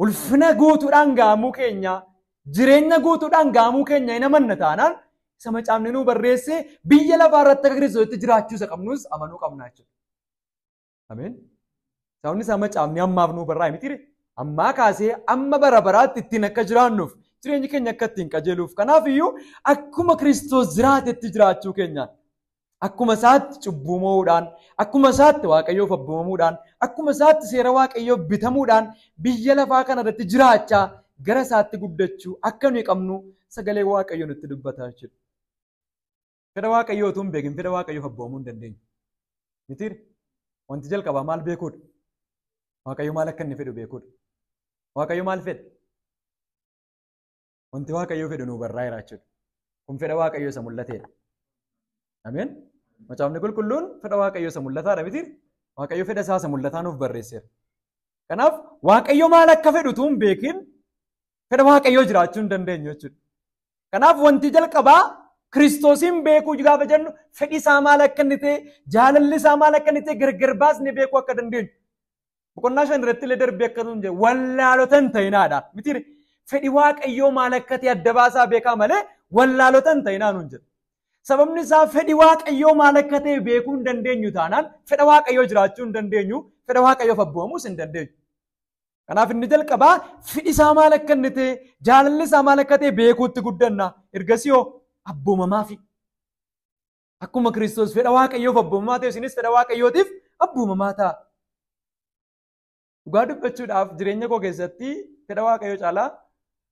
ulfina guutuudhaan gaamuu keenya jireenya guutuudhaan gaamuu keenya hin amanna taanaan isa macaafni nuu barreessee biyya lafaa irratti akka Kiristoositti jiraachuu isa qabnus amanuu qabna jechuudha. Ameen. Sababni isaa macaafni ammaaf nuu barraa'e miti ammaa kaasee amma bara baraatti ittiin akka jiraannuuf jireenyi keenya akka ittiin qajeeluuf kanaaf iyyuu akkuma Kiristoos jiraatetti jiraachuu keenyaan akkuma isaatti cubbuu mo'uudhaan akkuma isaatti waaqayyoof abboomamuudhaan akkuma isaatti seera waaqayyoof bitamuudhaan biyya lafaa kana irratti jiraachaa gara isaatti guddachuu akka nuyi qabnu sagalee waaqayyoo nutti dubbataa jechuudha. Fedha waaqayyoo utuu hin beekin fedha waaqayyoof abboomamuu hin dandeenyu. Mitiire wanti jalqabaa maal beekuudha? Waaqayyo maal akka inni fedhu beekuudha. Waaqayyo maal fedha? Wanti waaqayyoo fedhu nuu barraa'eera jechuudha. Kun fedha waaqayyoo isa mul'ateedha. Ameen. Macaafni qulqulluun fedha waaqayyoo isa mul'ataadha mitiire? Waaqayyo fedha isaa isa mul'ataa nuuf barreesseera. Kanaaf waaqayyo maal akka fedhu utuu hin beekin fedha waaqayyoo jiraachuu hin dandeenyu jechuudha. Kanaaf wanti jalqabaa Kiristoosiin beekuu gaafa jennu fedhi isaa maal akka inni ta'e jaalalli isaa maal akka inni ta'e gargar baasnee beekuu akka dandeenyu. Boqonnaa 5 irratti illee darbee akka nuun jedhu wallaalota hin ta'inaadha. Mitiire fedhi waaqayyoo maal akka ta'e adda baasaa beekaa malee wallaalota hin ta'inaa nuun jedhu. Sababni isaa fedhi waaqayyoo maal akka ta'e beekuu hin dandeenyu taanaan fedha waaqayyoo jiraachuu hin dandeenyu fedha waaqayyoof abboomamuus hin dandeenyu. Kanaaf inni jalqabaa fedhi isaa maal akka inni ta'e jaalalli isaa maal akka ta'e beekuutti guddanna. Ergasii hoo abboomamaa fi akkuma Kiristoos fedha waaqayyoof abboomamaa ta'e isinis fedha waaqayyootiif abboomamaa ta'a. Dhugaa dubbachuudhaaf jireenya koo keessatti fedha waaqayyoo caalaa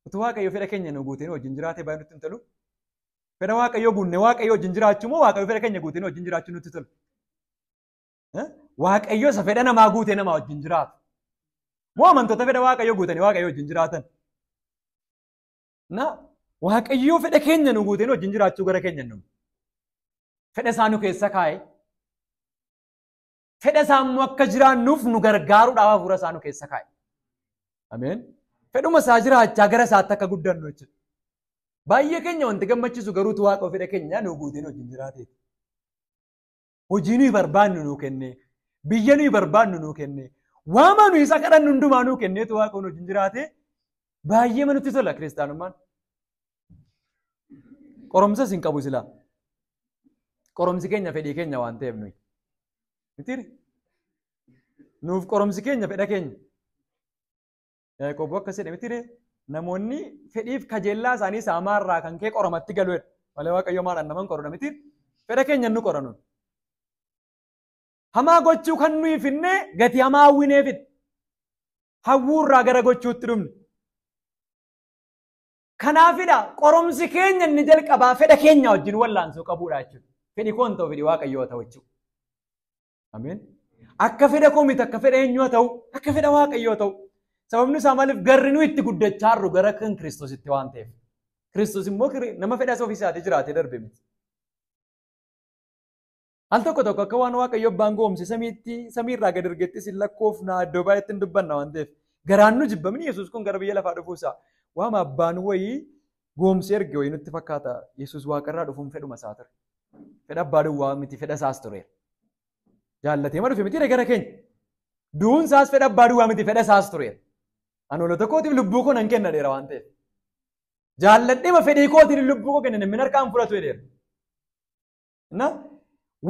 utuu waaqayyoo fedha keenya nu guuteen wajjin jiraatee baay'ee nutti hin tolu. Fedha waaqayyoo guunnee waaqayyoo wajjin jiraachuu moo waaqayyoo fedha keenya guuteen wajjin jiraachuu nutti tolu? Waaqayyoo isa fedha namaa guutee namaa wajjin jiraatu. Moo amantoota fedha waaqayyoo guutanii waaqayyoo wajjin jiraatan? Waaqayyoo fedha keenya nu guuteen wajjin jiraachuu gara keenya nu. Fedha isaa nu keessa kaa'e. Fedha isaa immoo akka jiraannuuf nu gargaaruudhaaf hafuura isaa nu keessa kaa'e. Ameen. Fedhuma isaa jiraachaa gara isaatti akka guddannu jechuudha. Baay'ee keenya wanti gammachiisu garuutu Waaqa fedha keenya nu guuteen wajjin jiraateeti. Hojii nuyi barbaannu nuu kenne, biyya nuyi barbaannu nuu kenne, waama nuyi isa kadhannu hundumaa nuu kenneetu Waaqa wajjin jiraate baay'ee nutti tola kiristaanummaan. Qoromsas hin qabu silaa. Qoromsi keenya fedhii keenya waan ta'eef nuyi. Mitiiri? Nuuf qoromsi keenya fedha keenya. Yaaqoob akkas jedhe mitiiri? Namoonni fedhiif kajeellaa isaanii saamaarraa kan kee qoromatti galuudha. Malee Waaqayyo maadhaan naman qorudha mitiiri? Fedha keenya nu qoranu. Hamaa gochuu kan nuyi finne gati hamaa hawwineefidha. Hawwuurraa gara gochuutti dhumne. Kanaafidha qoromsi keenya inni jalqabaa fedha keenya wajjin wallaansuu qabuudha jechuudha. Fedhi koon ta'u fedhi Waaqayyoo ta'u jechuudha. Ameen. Akka fedha koo miti akka fedha eenyuu ta'u akka fedha Waaqayyoo ta'u. Sababni isaa maaliif garri nu itti guddachaa jirru gara kan Kiristoositti waan ta'eef. Kiristoos immoo nama fedha isaa ofiisaatii jiraatee darbe miti. Al tokko tokko akka waan Waaqayyo abbaan goomse samiirraa gad ergetti sin lakkoofna iddoo baay'eetti hin dubbanna waan ta'eef. Garaan nu jibbamni Yesuus kun gara biyya lafaa dhufuusaa waama abbaan wayii goomsee erge wayii nutti fakkaata. Yesuus waaqarraa dhufuun fedhuma isaa ture. Fedha abbaa duwwaa miti fedha isaas ture. Jaallatee ma dhufe miti gara keenya. Du'uun isaas fedha abbaa duwwaa miti fedha isaas ture. Anoolota kootiif lubbuu koo nan kenna dheera waan ta'eef. Jaalladhee ma fedhii kootiin lubbuu koo kenna namni harkaan fudhatu dheera.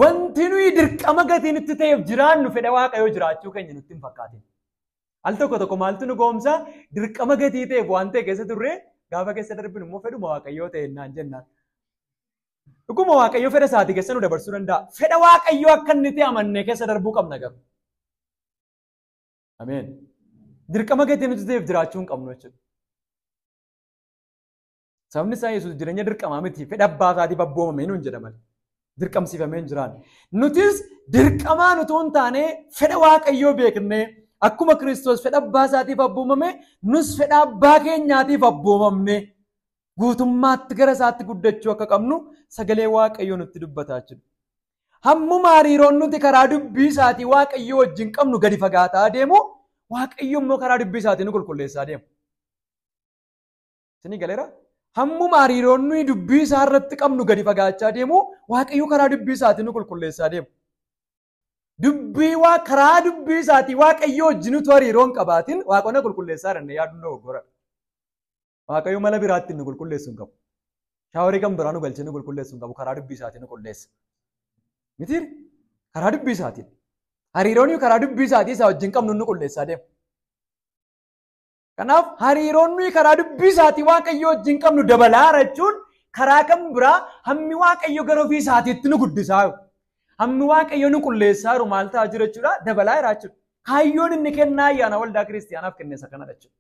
Wanti nuyi dirqama gatiin itti ta'eef jiraannu fedha Waaqayyoo jiraachuu keenya nutti hin fakkaatin. Al tokko tokko maaltu nu goomsa dirqama gatii ta'eef waan ta'e keessa turre gaafa keessa darbinu immoo fedhuma Waaqayyoo ta'e naan jennaan. Dhuguma Waaqayyoo fedha isaatii keessa nu dabarsuu danda'a. Fedha Waaqayyoo akka inni ta'e amannee keessa darbuu qabna garuu. Ameen. Dirqama gatii nuti ta'eef jiraachuu hin qabnu jechuudha. Sababni isaa Yesuus jireenya dirqamaa miti fedha abbaa isaatiif abboomamee nuun jedhama. Dirqamsiifamee hin jiraanne. Nutis dirqamaan utuu hin taane fedha Waaqayyoo beeknee akkuma Kiristoos fedha abbaa isaatiif abboomame nus fedha abbaa keenyaatiif abboomamne guutummaatti gara isaatti guddachuu akka qabnu sagalee Waaqayyoo nutti dubbataa jiru. Hammuma hariiroon nuti karaa dubbii isaatii Waaqayyoo wajjin qabnu gadi fagaataa deemu Waaqayyo immoo karaa dubbii isaatii nu qulqulleessaa deemu. Isin galeera? Hammuma hariiroon nuyi dubbii isaa irratti qabnu gadi fagaachaa deemu Waaqayyo karaa dubbii isaatii nu qulqulleessaa deemu. Karaa dubbii isaatii Waaqayyo wajjin utuu hariiroon qabaatiin Waaqonna qulqulleessaa danda'e yaaduun dogoggora. Waaqayyo mala biraatti nu qulqulleessuu hin qabu. Shaaworii kan biraa nu galchee nu qulqulleessuu hin qabu karaa dubbii isaatii nu qulqulleessa. Mitiiri? Karaa dubbii isaatiin. Hariiroon karaa dubbii isaatii isaa wajjin qabnu nu qulqulleessaa deemu. Kanaaf hariiroon nuyi karaa dubbii isaatii Waaqayyo wajjin qabnu dabalaa jechuun karaa kan biraa hammi Waaqayyo gara ofii isaatiitti nu guddisaa jiru. Hammi Waaqayyo nu qulqulleessaa jiru maal ta'aa jira jechuudha dabalaa jira jechuudha. Kaayyoon inni kennaa ayyaana waldaa kiristiyaanaaf kenne isa kana jechuudha.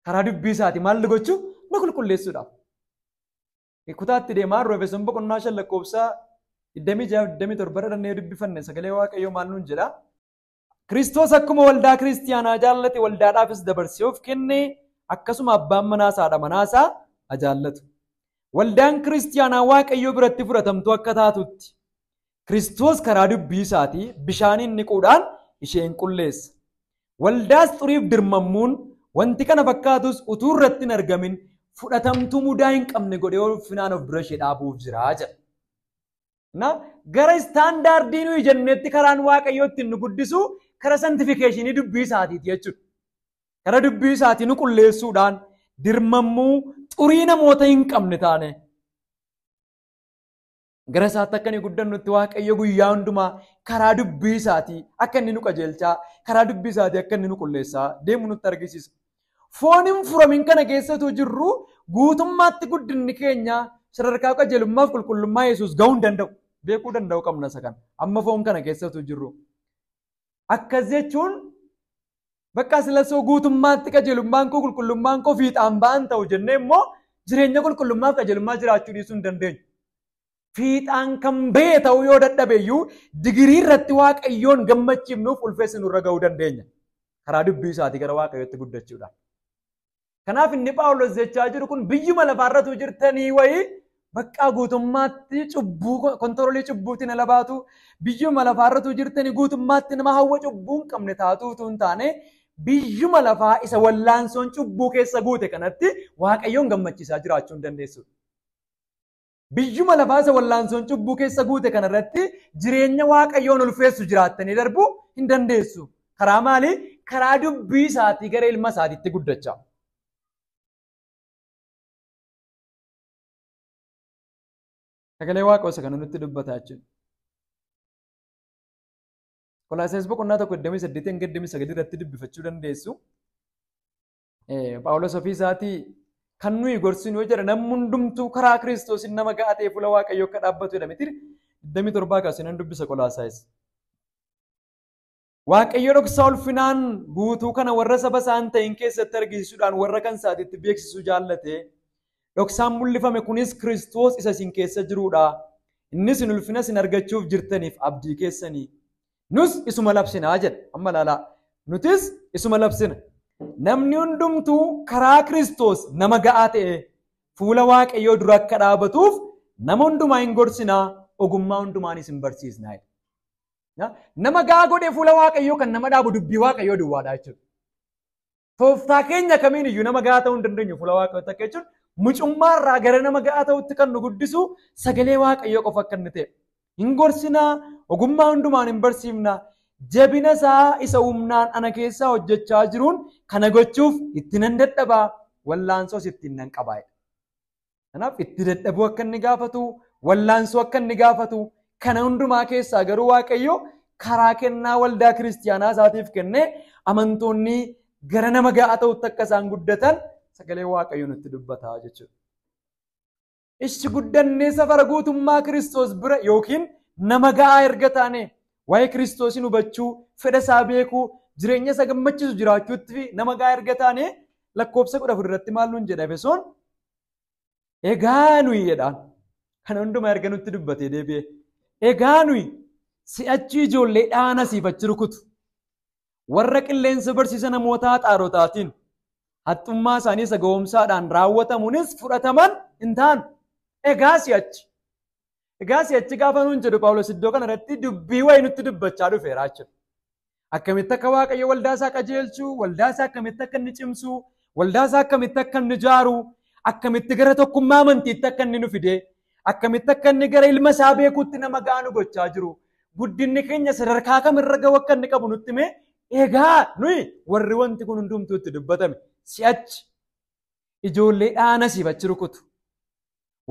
Karaa dubbii isaatii maal gochuu nu qulqulleessuudhaaf. Kutaatti deemaa jiru Efesoon boqonnaa 5 lakkoofsa 26-27 dhannee dubbifanne sagalee Waaqayyoo maal nuun jedha. Kiristoos akkuma waldaa kiristiyaanaa jaallate waldaadhaafis dabarsee of kenne akkasuma abbaan manaasaa haadha manaasaa ajaallatu. Waldaan kiristiyaanaa Waaqayyoo biratti fudhatamtu akka taatutti Kiristoos karaa dubbii isaatii bishaaniin niquudhaan isheen qulleessa. Waldaas xuriif dirmammuun wanti kana fakkaatus utuu irratti hin argamin fudhatamtuu mudaa hin qabne godhee ulfinaan of dura ishee dhaabuuf jira jedha. Gara istaandaardii nuyi jennetti karaan Waaqayyoo ittiin nu guddisu karaa santifikeeshinii dubbii isaatiiti jechuudha. Karaa dubbii isaatii nu qulleessuudhaan dirmammuu xurii namoota hin qabne taane. Gara isaatti akka inni guddannutti Waaqayyo guyyaa hundumaa karaa dubbii isaatii akka inni nu qajeelchaa karaa dubbii isaatii akka inni nu qulleessaa deemu nutti argisiisa. Foon hin furamin kana keessatu jirru guutummaatti guddinni keenya sadarkaa qajeelummaaf qulqullummaa Yesuus gahuu hin danda'u. Beekuu danda'u qabna isa kana. Amma foon kana keessatu jirru. Akkas jechuun bakka silasoo guutummaatti qajeelummaan koo qulqullummaan koo fiixaan ba'an ta'u jennee immoo jireenya qulqullummaaf qajeelummaa jiraachuu dhiisuu hin dandeenyu. Fiixaan kan ba'e ta'uu yoo dadhabeeyyuu digirii irratti Waaqayyoon gammachiifnuuf ulfeessinu irra gahuu dandeenya. Karaa dubbii isaatii gara Waaqayyootti guddachuudha. Kanaaf inni Phaawulos jechaa jiru kun biyyuma lafaarratu jirtanii wayii bakka guutummaatti cubbuu kontorolii cubbuutiin ala baatu biyyuma lafaarratu jirtanii guutummaatti nama hawwa cubbuun qabne taatuutu hin taane biyyuma lafaa isa wallaansoon cubbuu keessa guute kanatti Waaqayyoon gammachiisaa jiraachuu hin dandeessu. Biyyuma lafaa isa wallaansoon cubbuu keessa guute kanarratti jireenya Waaqayyoon ulfeessu jiraattanii darbuu hin dandeessu. Karaa maalii? Karaa dubbii isaatii gara ilma isaatiitti guddachaa. Sagalee Waaqoo isa kana nutti dubbataa jechuudha. Kolaasaayis boqonnaa tokko 28-29 irratti dubbifachuu dandeessu. Phaawulos ofii isaatii kan nuyi gorsinu yoo jedha namni hundumtuu karaa Kiristoos nama ga'aa ta'e fuula Waaqayyoo akka dhaabbatu jedha miti 27 kaasee nan dubbisa Kolaasaayis. Waaqayyo dhoksaa ulfinaan guutuu kana warra saba isaan ta'in keessatti argisiisuudhaan warra kan isaatiitti beeksisuu jaallate. Dhoksaan mul'ifame kunis Kiristoos isa isin keessa jiruudha. Innis isin ulfina isin argachuuf jirtaniif abdii keessanii. Nus isuma labsinaa jedha. Amma ilaalaa. Nutis isuma labsina. Namni hundumtuu karaa Kiristoos nama ga'aa ta'e fuula Waaqayyoo dura akka dhaabatuuf nama hundumaa hin gorsinaa, ogummaa hundumaanis hin barsiisnaa. Nama ga'aa godhee fuula Waaqayyoo kan nama dhaabu dubbii Waaqayyoo duwwaadha jechuudha. Tooftaa keenya kamiin iyyuu nama ga'aa ta'uu hin dandeenyu fuula Waaqayyoo akka jechuun mucummaa irraa gara nama ga'aa ta'utti kan nu guddisu sagalee Waaqayyoo qofa akka inni ta'e. Hin gorsinaa, ogummaa hundumaan hin barsiifnaa. Jabina isaa isa humnaan ana keessaa hojjechaa jiruun kana gochuuf itti nan dadhabaa, wallaansoos ittiin nan qabaa. Kanaaf itti dadhabuu akka inni gaafatu, wallaansoo akka inni gaafatu, kana hundumaa keessaa garuu Waaqayyo karaa kennaa waldaa kiristiyaanaa isaatiif kennee amantoonni gara nama ga'aa ta'utti akka isaan guddatan sagalee Waaqayyo nutti dubbataa jechuudha. Ishi guddannee safara guutummaa Kiristoos bira yookiin nama ga'aa erga taane waa'ee Kiristoosin hubachuu, fedha isaa beekuu, jireenya isa gammachiisu jiraachuutti fi nama ga'aa erga taane lakkoofsa 14 irratti maal nuun jedha Efesoon? Egaa nuyi jedhaan. Kana hundumaa erga nutti dubbatee deebi'e. Egaa nuyi si'achi ijoollee dhaana siifachi rukutu. Warra qilleensa barsiisa namoota xaarotaatiin haxxummaa isaanii isa gowwoomsaadhaan raawwatamuunis fudhataman hin taanu. Egaa si'achi. Egaa si'achi gaafa nuun jedhu Phaawulos iddoo kana irratti dubbii wayii nutti dubbachaa dhufeera jechuudha. Akkamitti akka Waaqayyo waldaa isaa qajeelchuu, waldaa isaa akkamitti akka inni cimsuu, waldaa isaa akkamitti akka inni ijaaru, akkamitti gara tokkummaa amantiitti akka inni nu fide, akkamitti akka inni gara ilma isaa beekuutti nama ga'aa nu gochaa jiru. Guddinni keenya sadarkaa kamirra ga'u akka inni qabu nutti hime. Egaa nuyi warri wanti kun hundumtuu itti dubbatame si'achi ijoollee dhaana siifachi rukutu.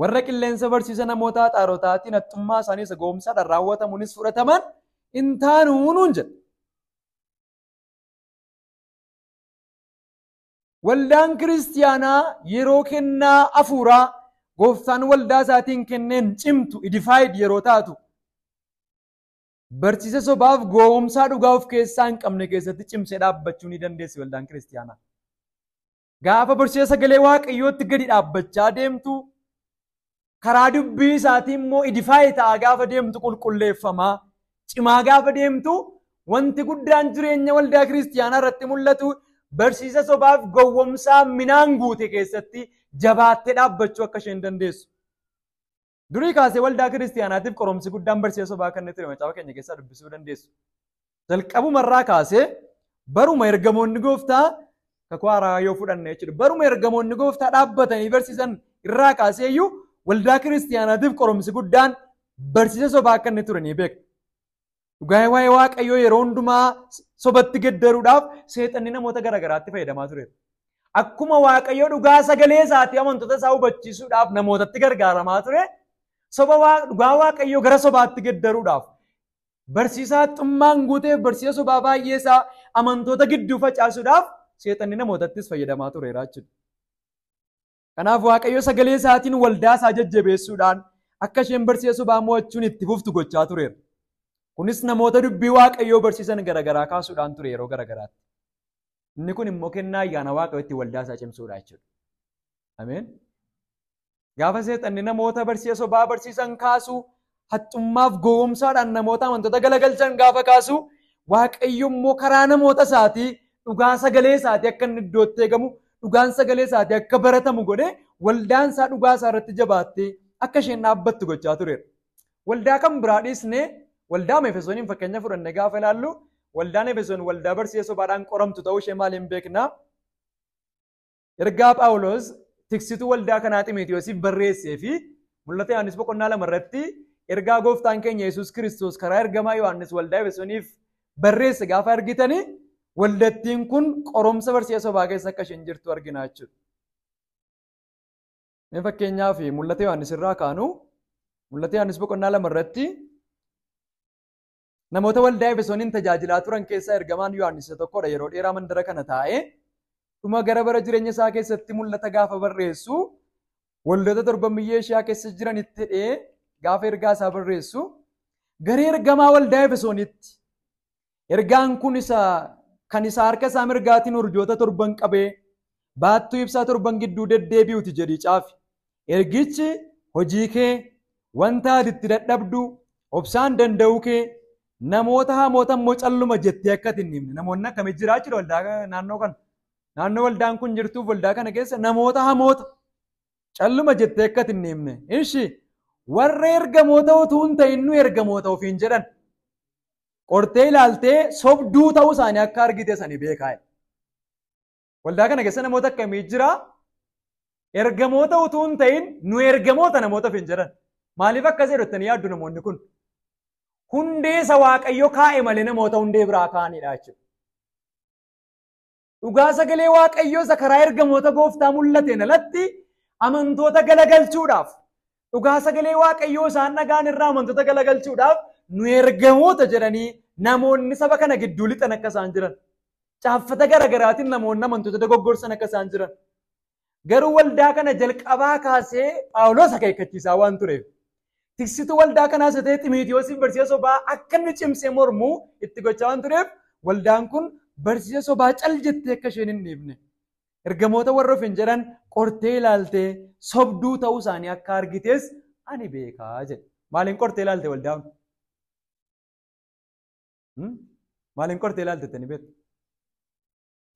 Warra qilleensa barsiisa namoota xaarotaatiin haxxummaa isaanii isa gowwoomsaadhaan raawwatamuunis fudhataman hin taanuu nuun jedha. Waldaan kiristiyaanaa yeroo kennaa hafuuraa gooftaan waldaa isaatiin kenneen cimtu idifaayid yeroo taatu barsiisa sobaaf gowwoomsaa dhugaa of keessaa hin qabne keessatti cimsee dhaabbachuu ni dandeessi waldaan kiristiyaanaa. Gaafa barsiisa sagalee Waaqayyootti gadi dhaabbachaa deemtu karaa dubbii isaatii immoo idifaayid ta'a gaafa deemtu qulqulleeffamaa cimaa gaafa deemtu wanti guddaan jireenya waldaa kiristiyaanaa irratti mul'atu barsiisa sobaaf gowwoomsaa minaan guute keessatti jabaattee dhaabbachuu akka isheen dandeessu. Durii kaasee waldaa kiristiyaanaatiif qoromsi guddaan barsiisa sobaa kan ture macaafa keenya keessaa dubbisuu dandeessu. Jalqabumarraa kaasee baruma ergamoonni gooftaa kakuu haaraa yoo fudhanne jechuudha. Baruma ergamoonni gooftaa dhaabbatanii barsiisan irraa kaasee iyyuu waldaa kiristiyaanaatiif qoromsi guddaan barsiisa sobaa akka inni ture ni beekna. Dhugaa waa'ee Waaqayyoo yeroo hundumaa sobatti geddaruudhaaf seexanni namoota garaagaraatti fayyadamaa ture. Akkuma Waaqayyoo dhugaa sagalee isaatii amantoota isaa hubachiisuudhaaf namootatti gargaaramaa ture. Dhugaa Waaqayyoo gara sobaatti geddaruudhaaf barsiisaa xummaan guuteef barsiisa sobaa baay'ee isaa amantoota gidduu facaasuudhaaf seexanni namootattis fayyadamaa tureera jechuudha. Kanaaf Waaqayyoo sagalee isaatiin waldaa isaa jajjabeessuudhaan akka isheen barsiisa sobaa mo'achuun itti fuftu gochaa tureera. Kunis namoota dubbii Waaqayyoo barsiisan garaagaraa kaasuudhaan ture yeroo garaagaraatti. Inni kun immoo kennaa ayyaana Waaqayyootti waldaa isaa cimsuudha jechuudha. Ameen. Gaafa seexanni namoota barsiisa sobaa barsiisan kaasu haxxummaaf gowwoomsaadhaan namoota amantoota galagalchan gaafa kaasu Waaqayyo immoo karaa namoota isaatii dhugaa sagalee isaatii akka inni iddootti eegamu dhugaan sagalee isaatii akka baratamu godhee waldaan isaa dhugaa isaa irratti jabaattee akka isheen dhaabbattu gochaa tureera. Waldaa kan biraa dhiisnee waldaa Efesooniin fakkeenya fudhannee gaafa ilaallu waldaan Efesoon waldaa barsiisa sobaadhaan qoramtu ta'uu ishee maaliin beeknaa? Ergaa Phaawulos tiksituu waldaa kanaa Xiimotewosiif barreessee fi mul'ata Yohaannis boqonnaa 2 irratti ergaa gooftaan keenya Yesuus Kiristoos karaa ergamaa Yohaannis waldaa Efesooniif barreesse gaafa argitanii waldattiin kun qoromsa barsiisa sobaa keessa akka isheen jirtu arginaa jechuudha. Mee fakkeenyaaf mul'ata Yohaannis irraa kaanu mul'ata Yohaannis boqonnaa 2 irratti namoota waldaa Efesooniin tajaajilaa turan keessaa ergamaan Yohaannis tokkodha. Yeroo dheeraa mandara kana taa'ee dhuma gara bara jireenya isaa keessatti mul'ata gaafa barreessu waldoota torban biyya ishee keessa jiranitti hidhee gaafa ergaa isaa barreessu garee ergamaa waldaa Efesoonitti ergaan kun kan isa harka isaa mirgaatiin urjoota torban qabee baattuu ibsaa torban gidduu deddeebi'uti jedhii caafi. Ergichi hojii kee wanta ati itti dadhabdu obsaan danda'uu kee namoota hamoota immoo calluma jettee akka hin himne namoonni akkamii jiraachuu waldaa naannoo kana naannoo waldaan kun jirtuuf waldaa kana keessa namoota hamoota calluma jettee akka hin himne ishi warra ergamoota utuu hin ta'in nu ergamoota ofiin jedhan qortee ilaaltee sobduu ta'uu isaanii akka argite sanii beekaa. Waldaa kana keessa namoota akkamii jira? Ergamoota utuu hin ta'in nu ergamoota namoota ofiin jedhan. Maaliif akkas jedhattanii yaaddu namoonni kun? Hundee isa Waaqayyo kaa'e malee namoota hundee biraa kaa'anidha jechuudha. Dhugaa sagalee Waaqayyoo isa karaa ergamoota gooftaa mul'ateen alatti amantoota galagalchuudhaaf dhugaa sagalee Waaqayyoo isaan dhagaan irraa amantoota galagalchuudhaaf nu ergamoota jedhanii namoonni saba kana gidduu lixan akka isaan jiran. Caaffata garaagaraatiin namoonni amantoota dogoggorsan akka isaan jiran. Garuu waldaa kana jalqabaa kaasee Phaawulos akeekkachiisaa waan tureef tiksituu waldaa kanaas ta'ee Xiimotewosiif barsiisa sobaa akka inni cimsee mormuu itti gochaa waan tureef waldaan kun barsiisa sobaa cal jettee akka isheen hin dhiifne ergamoota warra ofiin jedhan qortee ilaaltee sobduu ta'uu isaanii akka argitees ani beekaa jedhe. Maaliin qortee ilaalte waldaan? Maaliin qortee ilaalte ni beektu?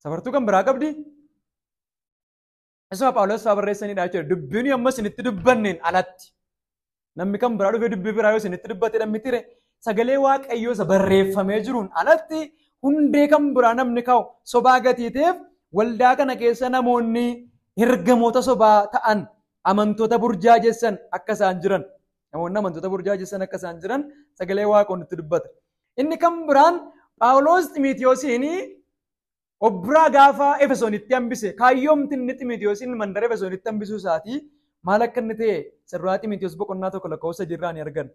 Safartuu kan biraa qabdi? Isa Phaawulos fa'aa barreessanidha jechuudha. Dubbiin yommuu isinitti dubbanneen alatti namni kan biraa dhufee dubbii biraa yoo isinitti dubbate namni tire sagalee Waaqayyoo isa barreeffamee jiruun alatti hundee kan biraa namni kaa'u sobaa gatiiteef waldaa kana keessa namoonni ergamoota sobaa ta'an amantoota burjaajessan akka isaan jiran namoonni amantoota burjaajessan akka isaan jiran sagalee Waaqayyoo nutti dubbata. Inni kan biraan Phaawulos Xiimotewosiin obbiraa gaafa Efesoonitti hambise kaayyoomti inni Xiimotewosiin mandara Efesoonitti hambisuu isaatii maal akka inni ta'e sirraa Xiimotewos boqonnaa 1 lakkoofsa 3 irraa ni argan.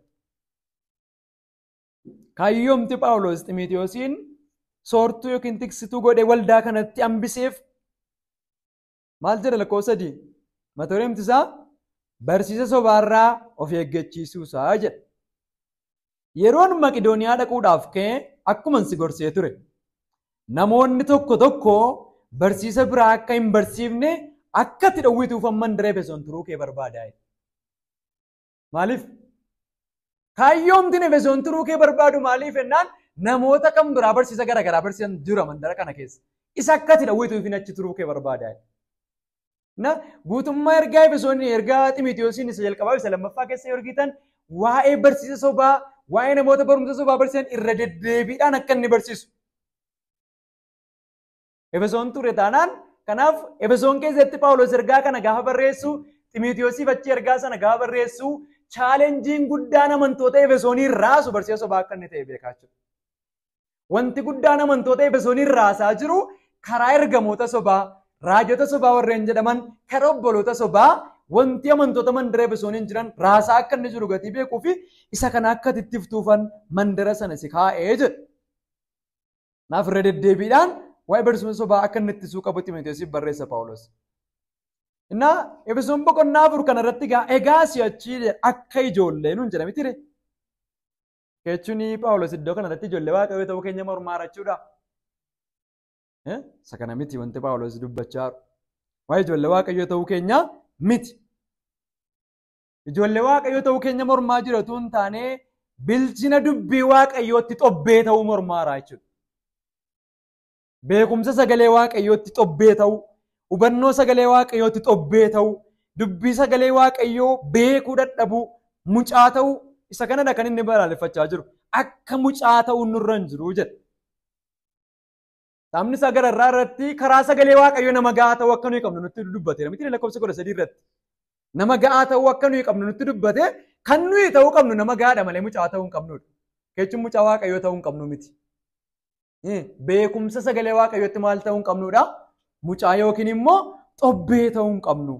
Kaayyoomti Phaawulos Xiimotewosiin soortuu yookiin tiksituu godhee waldaa kanatti hambiseef maal jedha lakkoofsa 3 mata dureen isaa barsiisa sobaarraa of eeggachiisuu isaa jedha. Yeroon Maqidooniyaa dhaquudhaaf ka'e akkuma si gorsee ture. Namoonni tokko tokko barsiisa biraa akka hin barsiifne akka itti dhowwituuf mandara Efesoon turuu kee barbaada. Maaliif? Kaayyoomtiin Efesoon turuu kee barbaadu maaliif jennaan namoota kan biraa barsiisa garaagaraa barsiisan jira mandara kana keessa. Isa akka itti dhowwituuf achi turuu kee barbaada. Guutummaa ergaa Efesoon ergaa Xiimotewosiin isa jalqabaa isa lammaffaa keessa yoo argitan waa'ee barsiisa sobaa waa'ee namoota barumsa sobaa barsiisan irra deddeebiidhaan akka inni barsiisu. Efesoon ture taanaan kanaaf Efesoon keessatti Phaawulos ergaa kana gaafa barreessu Xiimotewosiif achi ergaa sana gaafa barreessu chaalenjiin guddaan amantoota Efesoonii raasu barsiisa sobaa akka inni ta'e beekaa jiru. Wanti guddaan amantoota Efesoonii raasaa jiru karaa ergamoota sobaa raajota sobaa warreen jedhaman karaa obboloota sobaa wanti amantoota mandara Efesooniin jiran raasaa akka inni jiru gatii beekuu fi isa kana akka tittiftuufan mandara sana si kaa'ee jedha. Naaf irra deddeebiidhaan waa'ee barsiisa sobaa akka inni ittisuu qabu Xiimotewosiif barreessa Phaawulos. Innaa Efesoon boqonnaa 4 kanarratti egaa si'achi akka ijoollee nuun jedha miti. Jechuun Phaawulos iddoo kanarratti ijoollee Waaqayyoo ta'uu keenya mormaa jechuudha. Isa kana miti wanti Phaawulos dubbachaa jiru. Waa'ee ijoollee Waaqayyoo ta'uu keenya miti. Ijoollee Waaqayyoo ta'uu keenya mormaa jiratu hin taane bilchina dubbii Waaqayyootti xobbee ta'uu mormaara jechuudha. Beekumsa sagalee Waaqayyootti xobbee ta'uu, hubannoo sagalee Waaqayyootti xobbee ta'uu, dubbii sagalee waaqayyoo beekuu dadhabuu mucaa ta'uu isa kanadha kan inni balaaleffachaa jiru. Akka mucaa ta'uu nurra hin jiru jedha. Sabni isaa gararraa irratti karaa sagalee waaqayyoo nama ga'aa ta'uu akka nuyi qabnu nutti dubbate. Miti lakkoofsa 13 irratti. Nama ga'aa ta'uu akka nuyi qabnu nutti dubbate kan nuyi ta'uu qabnu nama ga'aadha malee mucaa ta'uu hin qabnudha. Jechuun mucaa waaqayyoo ta'uu hin qabnu miti. Beekumsa sagalee waaqayyootti maal ta'uu hin qabnudha? Mucaa yookiin immoo xobbee ta'uu hin qabnu.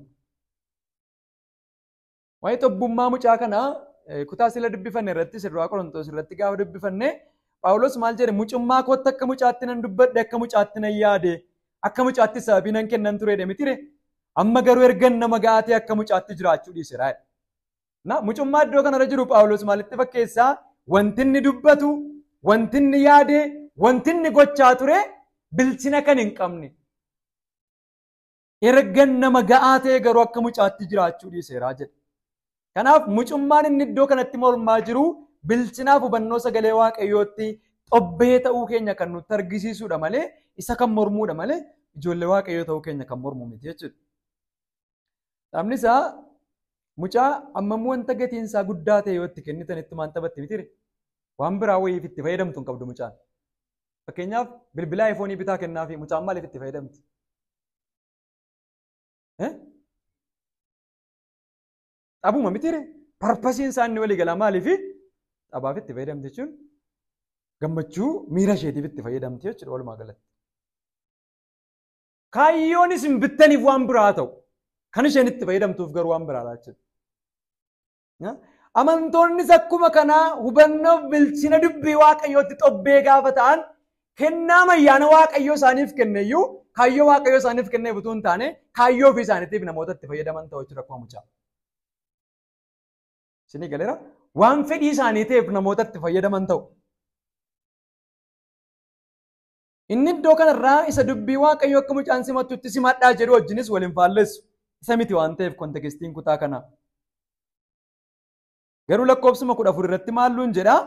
Waa'ee xobbummaa mucaa kanaa kutaa sila dubbifanne irratti sirraa Qorontoos irratti gaafa dubbifanne Phaawulos maal jedhe mucummaa kootti akka mucaatti nan dubbadhe akka mucaatti nan yaade akka mucaatti sababii nan kennan turedha mitire amma garuu ergan nama gaatee akka mucaatti jiraachuu dhiiseera. Mucummaa iddoo kanarra jiru Phaawulos maalitti fakkeessaa wanti inni dubbatu wanti inni yaade wanti inni gochaa ture bilchina kan hin qabne ergan nama gaatee garuu akka mucaatti jiraachuu dhiiseera jedhe. Kanaaf mucummaan inni iddoo kanatti mormaa jiru bilchinaaf hubannoo sagalee waaqayyootti xobbee ta'uu keenya kan nutti argisiisuudha malee isa kan mormuudha malee ijoollee waaqayyoo ta'uu keenya kan mormu miti jechuudha. Sabni isaa mucaa ammamuu wanta gatiin isaa guddaa ta'e yoo itti kennitan itti maan taphatti mitire waan biraa wayiif itti fayyadamtu hin qabdu mucaan. Fakkeenyaaf bilbila iPhone bitaa kennaa fi mucaan maaliif itti fayyadamti? Dhabuma mitire parpasiin isaa inni walii galaa maaliif dhabaaf itti fayyadamti jechuun gammachuu miira isheetiif itti fayyadamti jechuudha walumaa galatti. Kaayyoon isin bittaniif waan biraa ta'u kan isheen itti fayyadamtuuf garuu waan biraa jechuudha. Amantoonnis akkuma kanaa hubannoo bilchina dubbii waaqayyootti xobbee gaafa ta'an kennaa ayyaana waaqayyoo isaaniif kenneeyyuu kaayyoo waaqayyoo isaaniif kenneef utuu hin taane kaayyoo ofii isaaniitiif namoota itti fayyadaman ta'u jechuudha akkuma mucaa. Isinii galeera waan fedhii isaaniitiif namoota itti fayyadaman ta'u. Inni iddoo kanarraa isa dubbii waaqayyoo akka mucaan simattutti simadhaa jedhu wajjinis waliin faalleessu. Isa miti waan ta'eef kontekestiin kutaa kanaa. Garuu lakkoofsuma 14 irratti maalluun jedhaa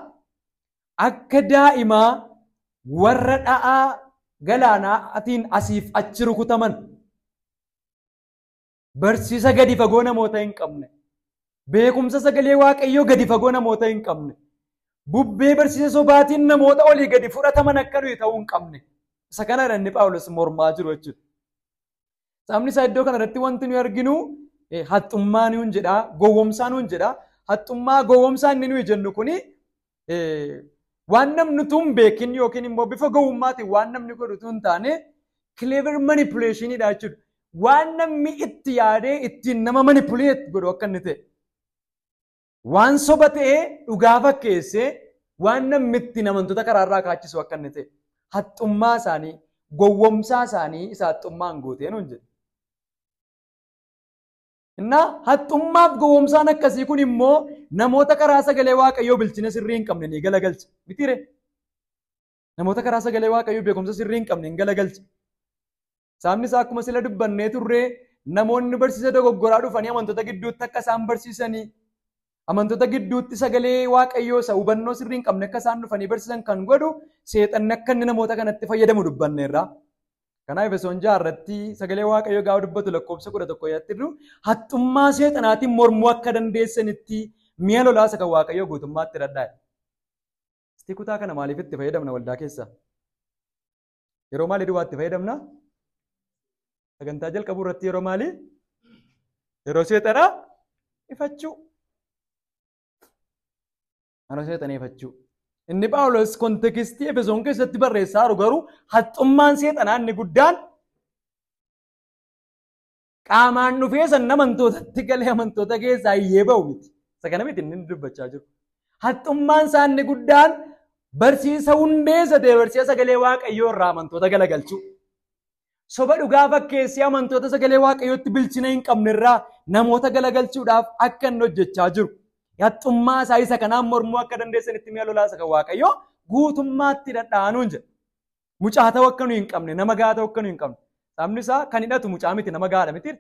akka daa'imaa warra dha'aa galaanaatiin asiif achi rukutaman barsiisa gadi fagoo namoota hin qabne beekumsa sagalee waaqayyoo gadi fagoo namoota hin qabne bubbee barsiisa sobaatiin namoota olii gadi fudhataman akka nuyi ta'uu hin qabne isa kanadha inni Phaawulos mormaa jiru jechuudha. Sabni isaa iddoo kanarratti wanti nuyi arginu haxxummaa nuun jedhaa gowwomsaa nuun jedhaa. Haxxummaa gowwomsaa inni nuyi jennu kuni waan namni tun beekin yookiin immoo bifa gowwummaatiin waan namni godhu tun taane clever manipulationidha jechuudha. Waan namni itti yaadee ittiin nama manipuleet godhu akka inni ta'e. Waan soba ta'ee dhugaa fakkeessee waan namni ittiin amantoota karaarraa kaachisu akka inni ta'e. Haxxummaa isaanii gowwomsaa isaanii isa haxxummaan guutee nuun jedhu. Innaa haxxummaaf gowwomsaan akkasii kun immoo namoota karaa sagalee waaqayyoo bilchina sirrii hin qabne ni galagalcha. Mitiire? Namoota karaa sagalee waaqayyoo beekumsa sirrii hin qabne ni galagalcha. Sabni isaa akkuma sila dubbannee turree namoonni barsiisa dogoggoraa dhufanii amantoota gidduutti akka isaan barsiisanii amantoota gidduutti sagalee waaqayyoo isa hubannoo sirrii hin qabne akka isaan dhufanii barsiisan kan godhu seexanni akka inni namoota kanatti fayyadamu dubbanneerra. Kanaaf Efesoon 6 irratti sagalee waaqayyoo gaafa dubbatu lakkoofsa 11 irratti haxxummaa seexanaatiin mormuu akka dandeessanitti mi'a lolaasa kan waaqayyoo guutummaatti dadhaa'e. Isti kutaa kana maaliif itti fayyadamna waldaa keessa? Yeroo maalii duwwaa itti fayyadamna? Sagantaa jalqabuu irratti yeroo maalii? Yeroo seexanaa ifachuu. Yeroo seexanaa ifachuu. Inni Phaawulos kontekistii Efesoon keessatti barreessaa jiru garuu haxxummaan seexanaa inni guddaan qaamaan dhufee san amantootatti galee amantoota keessaa iyyee ba'u miti. Isa kana miti inni dubbachaa jiru. Haxxummaan isaa inni guddaan barsiisa hundeessa ta'e barsiisa sagalee waaqayyoo irraa amantoota galagalchuu. Soba dhugaa fakkeessee amantoota sagalee waaqayyootti bilchina hin qabne irraa namoota galagalchuudhaaf akka inni hojjechaa jiru. Haxxummaa isaa isa kanaan mormuu akka dandeessanitti mi'a lolaasa kan waaqayyoo guutummaatti dadhaanuun jedha. Mucaa ta'uu akka nuyi hin qabne nama gahaa ta'uu akka nuyi hin qabne. Sabni isaa kan hidhatu mucaa miti nama gahaadha miti.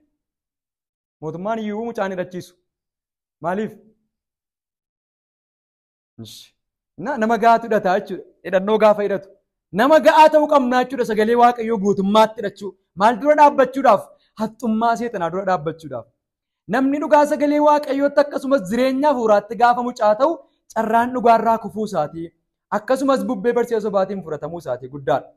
Mootummaan iyyuu mucaan hidhachiisu. Maaliif? Nama gahaatu hidhataa jechuudha. Hidhannoo gaafa hidhatu. Nama gahaa ta'uu qabnaa jechuudha sagalee waaqayyoo guutummaatti hidhachuu. Maal dura dhaabbachuudhaaf? Haxxummaa seexanaa dura dhaabbachuudhaaf. Namni dhugaa sagalee waaqayyootti akkasumas jireenya hafuuraatti gaafa mucaa ta'u carraan dhugaarraa kufuu isaatii akkasumas bubbee barsiisa sobaatiin fudhatamuu isaatii guddaadha.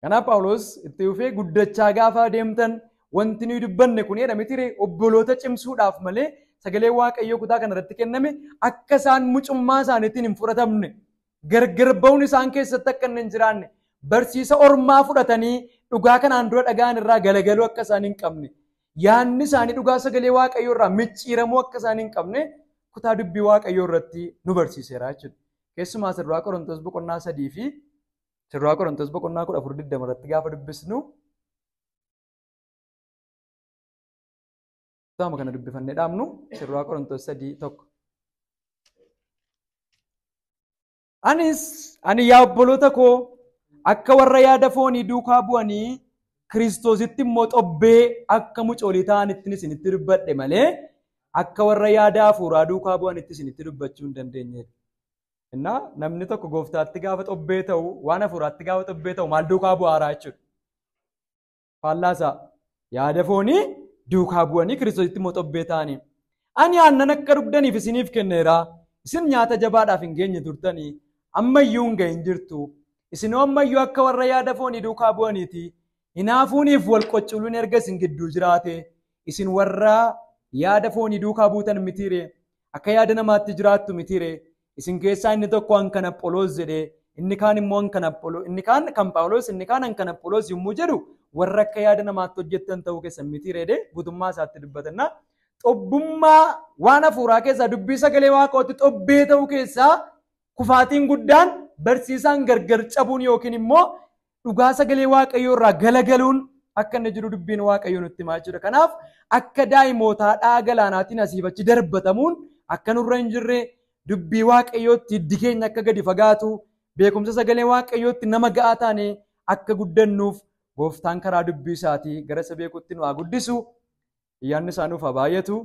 Kanaaf Phaawulos itti fufee guddachaa gaafa adeemtan wanti nuyi dubbanne kun jedha miti obboloota cimsuudhaaf malee sagalee waaqayyoo kutaa kanarratti kenname akka isaan mucummaa isaaniitiin hin fudhatamne gargar ba'uun isaan keessatti akka hin jiraanne barsiisa ormaa fudhatanii dhugaa kanaan dura dhaga'an irraa galagaluu akka isaan hin qabne yaanni isaanii dhugaa sagalee waaqayyoo irraa micciiramuu akka isaan hin qabne kutaa dubbii waaqayyoo irratti nu barsiiseera jechuudha. Keessumaa sirraa Qorontos boqonnaa 3 fi sirraa Qorontos boqonnaa 14 irratti gaafa dubbisnu Taama kana dubbifannee dhaabnu sirraa Qorontos 3:1. Ani yaa obboloota koo akka warra yaada foonii duukaa bu'anii Kiristoositti immoo xobbee akka mucoolii ta'anitti isinitti dubbadhe malee akka warra yaada hafuuraa duukaa bu'anitti isinitti dubbachuu hin dandeenye. Innaa namni tokko gooftaatti gaafa xobbee ta'u waan hafuuraatti gaafa xobbee ta'u maal duukaa bu'aaraa jechuudha. Faallaasaa yaada foonii duukaa bu'anii Kiristoositti immoo xobbee ta'anii. Ani aannan akka dhugdaniif isiniif kenneera. Isin nyaata jabaadhaaf hin geenye turtanii ammayyuu hin gahin jirtu. Isinoo ammayyuu akka warra yaada foonii duukaa bu'aniiti. Hinaafuuniif wal qocculuun erga isin gidduu jiraate isin warra yaada foonii duukaa buutan mitiire akka yaada namaatti jiraattu mitiire isin keessaa inni tokko kan Apholoos jedhe inni kaan immoo kan Apholoos inni kaan kan Phaawulos inni kaan kan Apholoos yommuu jedhu warra akka yaada namaatti hojjettan ta'uu keessan mitiire de guutummaa isaatti dubbatanna xobbummaa waan hafuuraa keessaa dubbii sagalee waaqootti xobbee ta'uu keessaa kufaatiin guddaan barsiisaan gargar cabuun yookiin immoo dhugaa sagalee waaqayyoo irraa galagaluun akka inni jiru dubbiin waaqayyoo nutti himaa jechuudha. Kanaaf akka daa'imootaa dhaa galaanaatiin asiif achi darbatamuun akka nurra hin jirre dubbii waaqayyootti hiddi keenya akka gadi fagaatu beekumsa sagalee waaqayyootti nama ga'aa taane akka guddannuuf gooftaan karaa dubbii isaatii gara isa beekutti nu haa guddisu. Iyyaanni isaa nuuf haa baay'atu.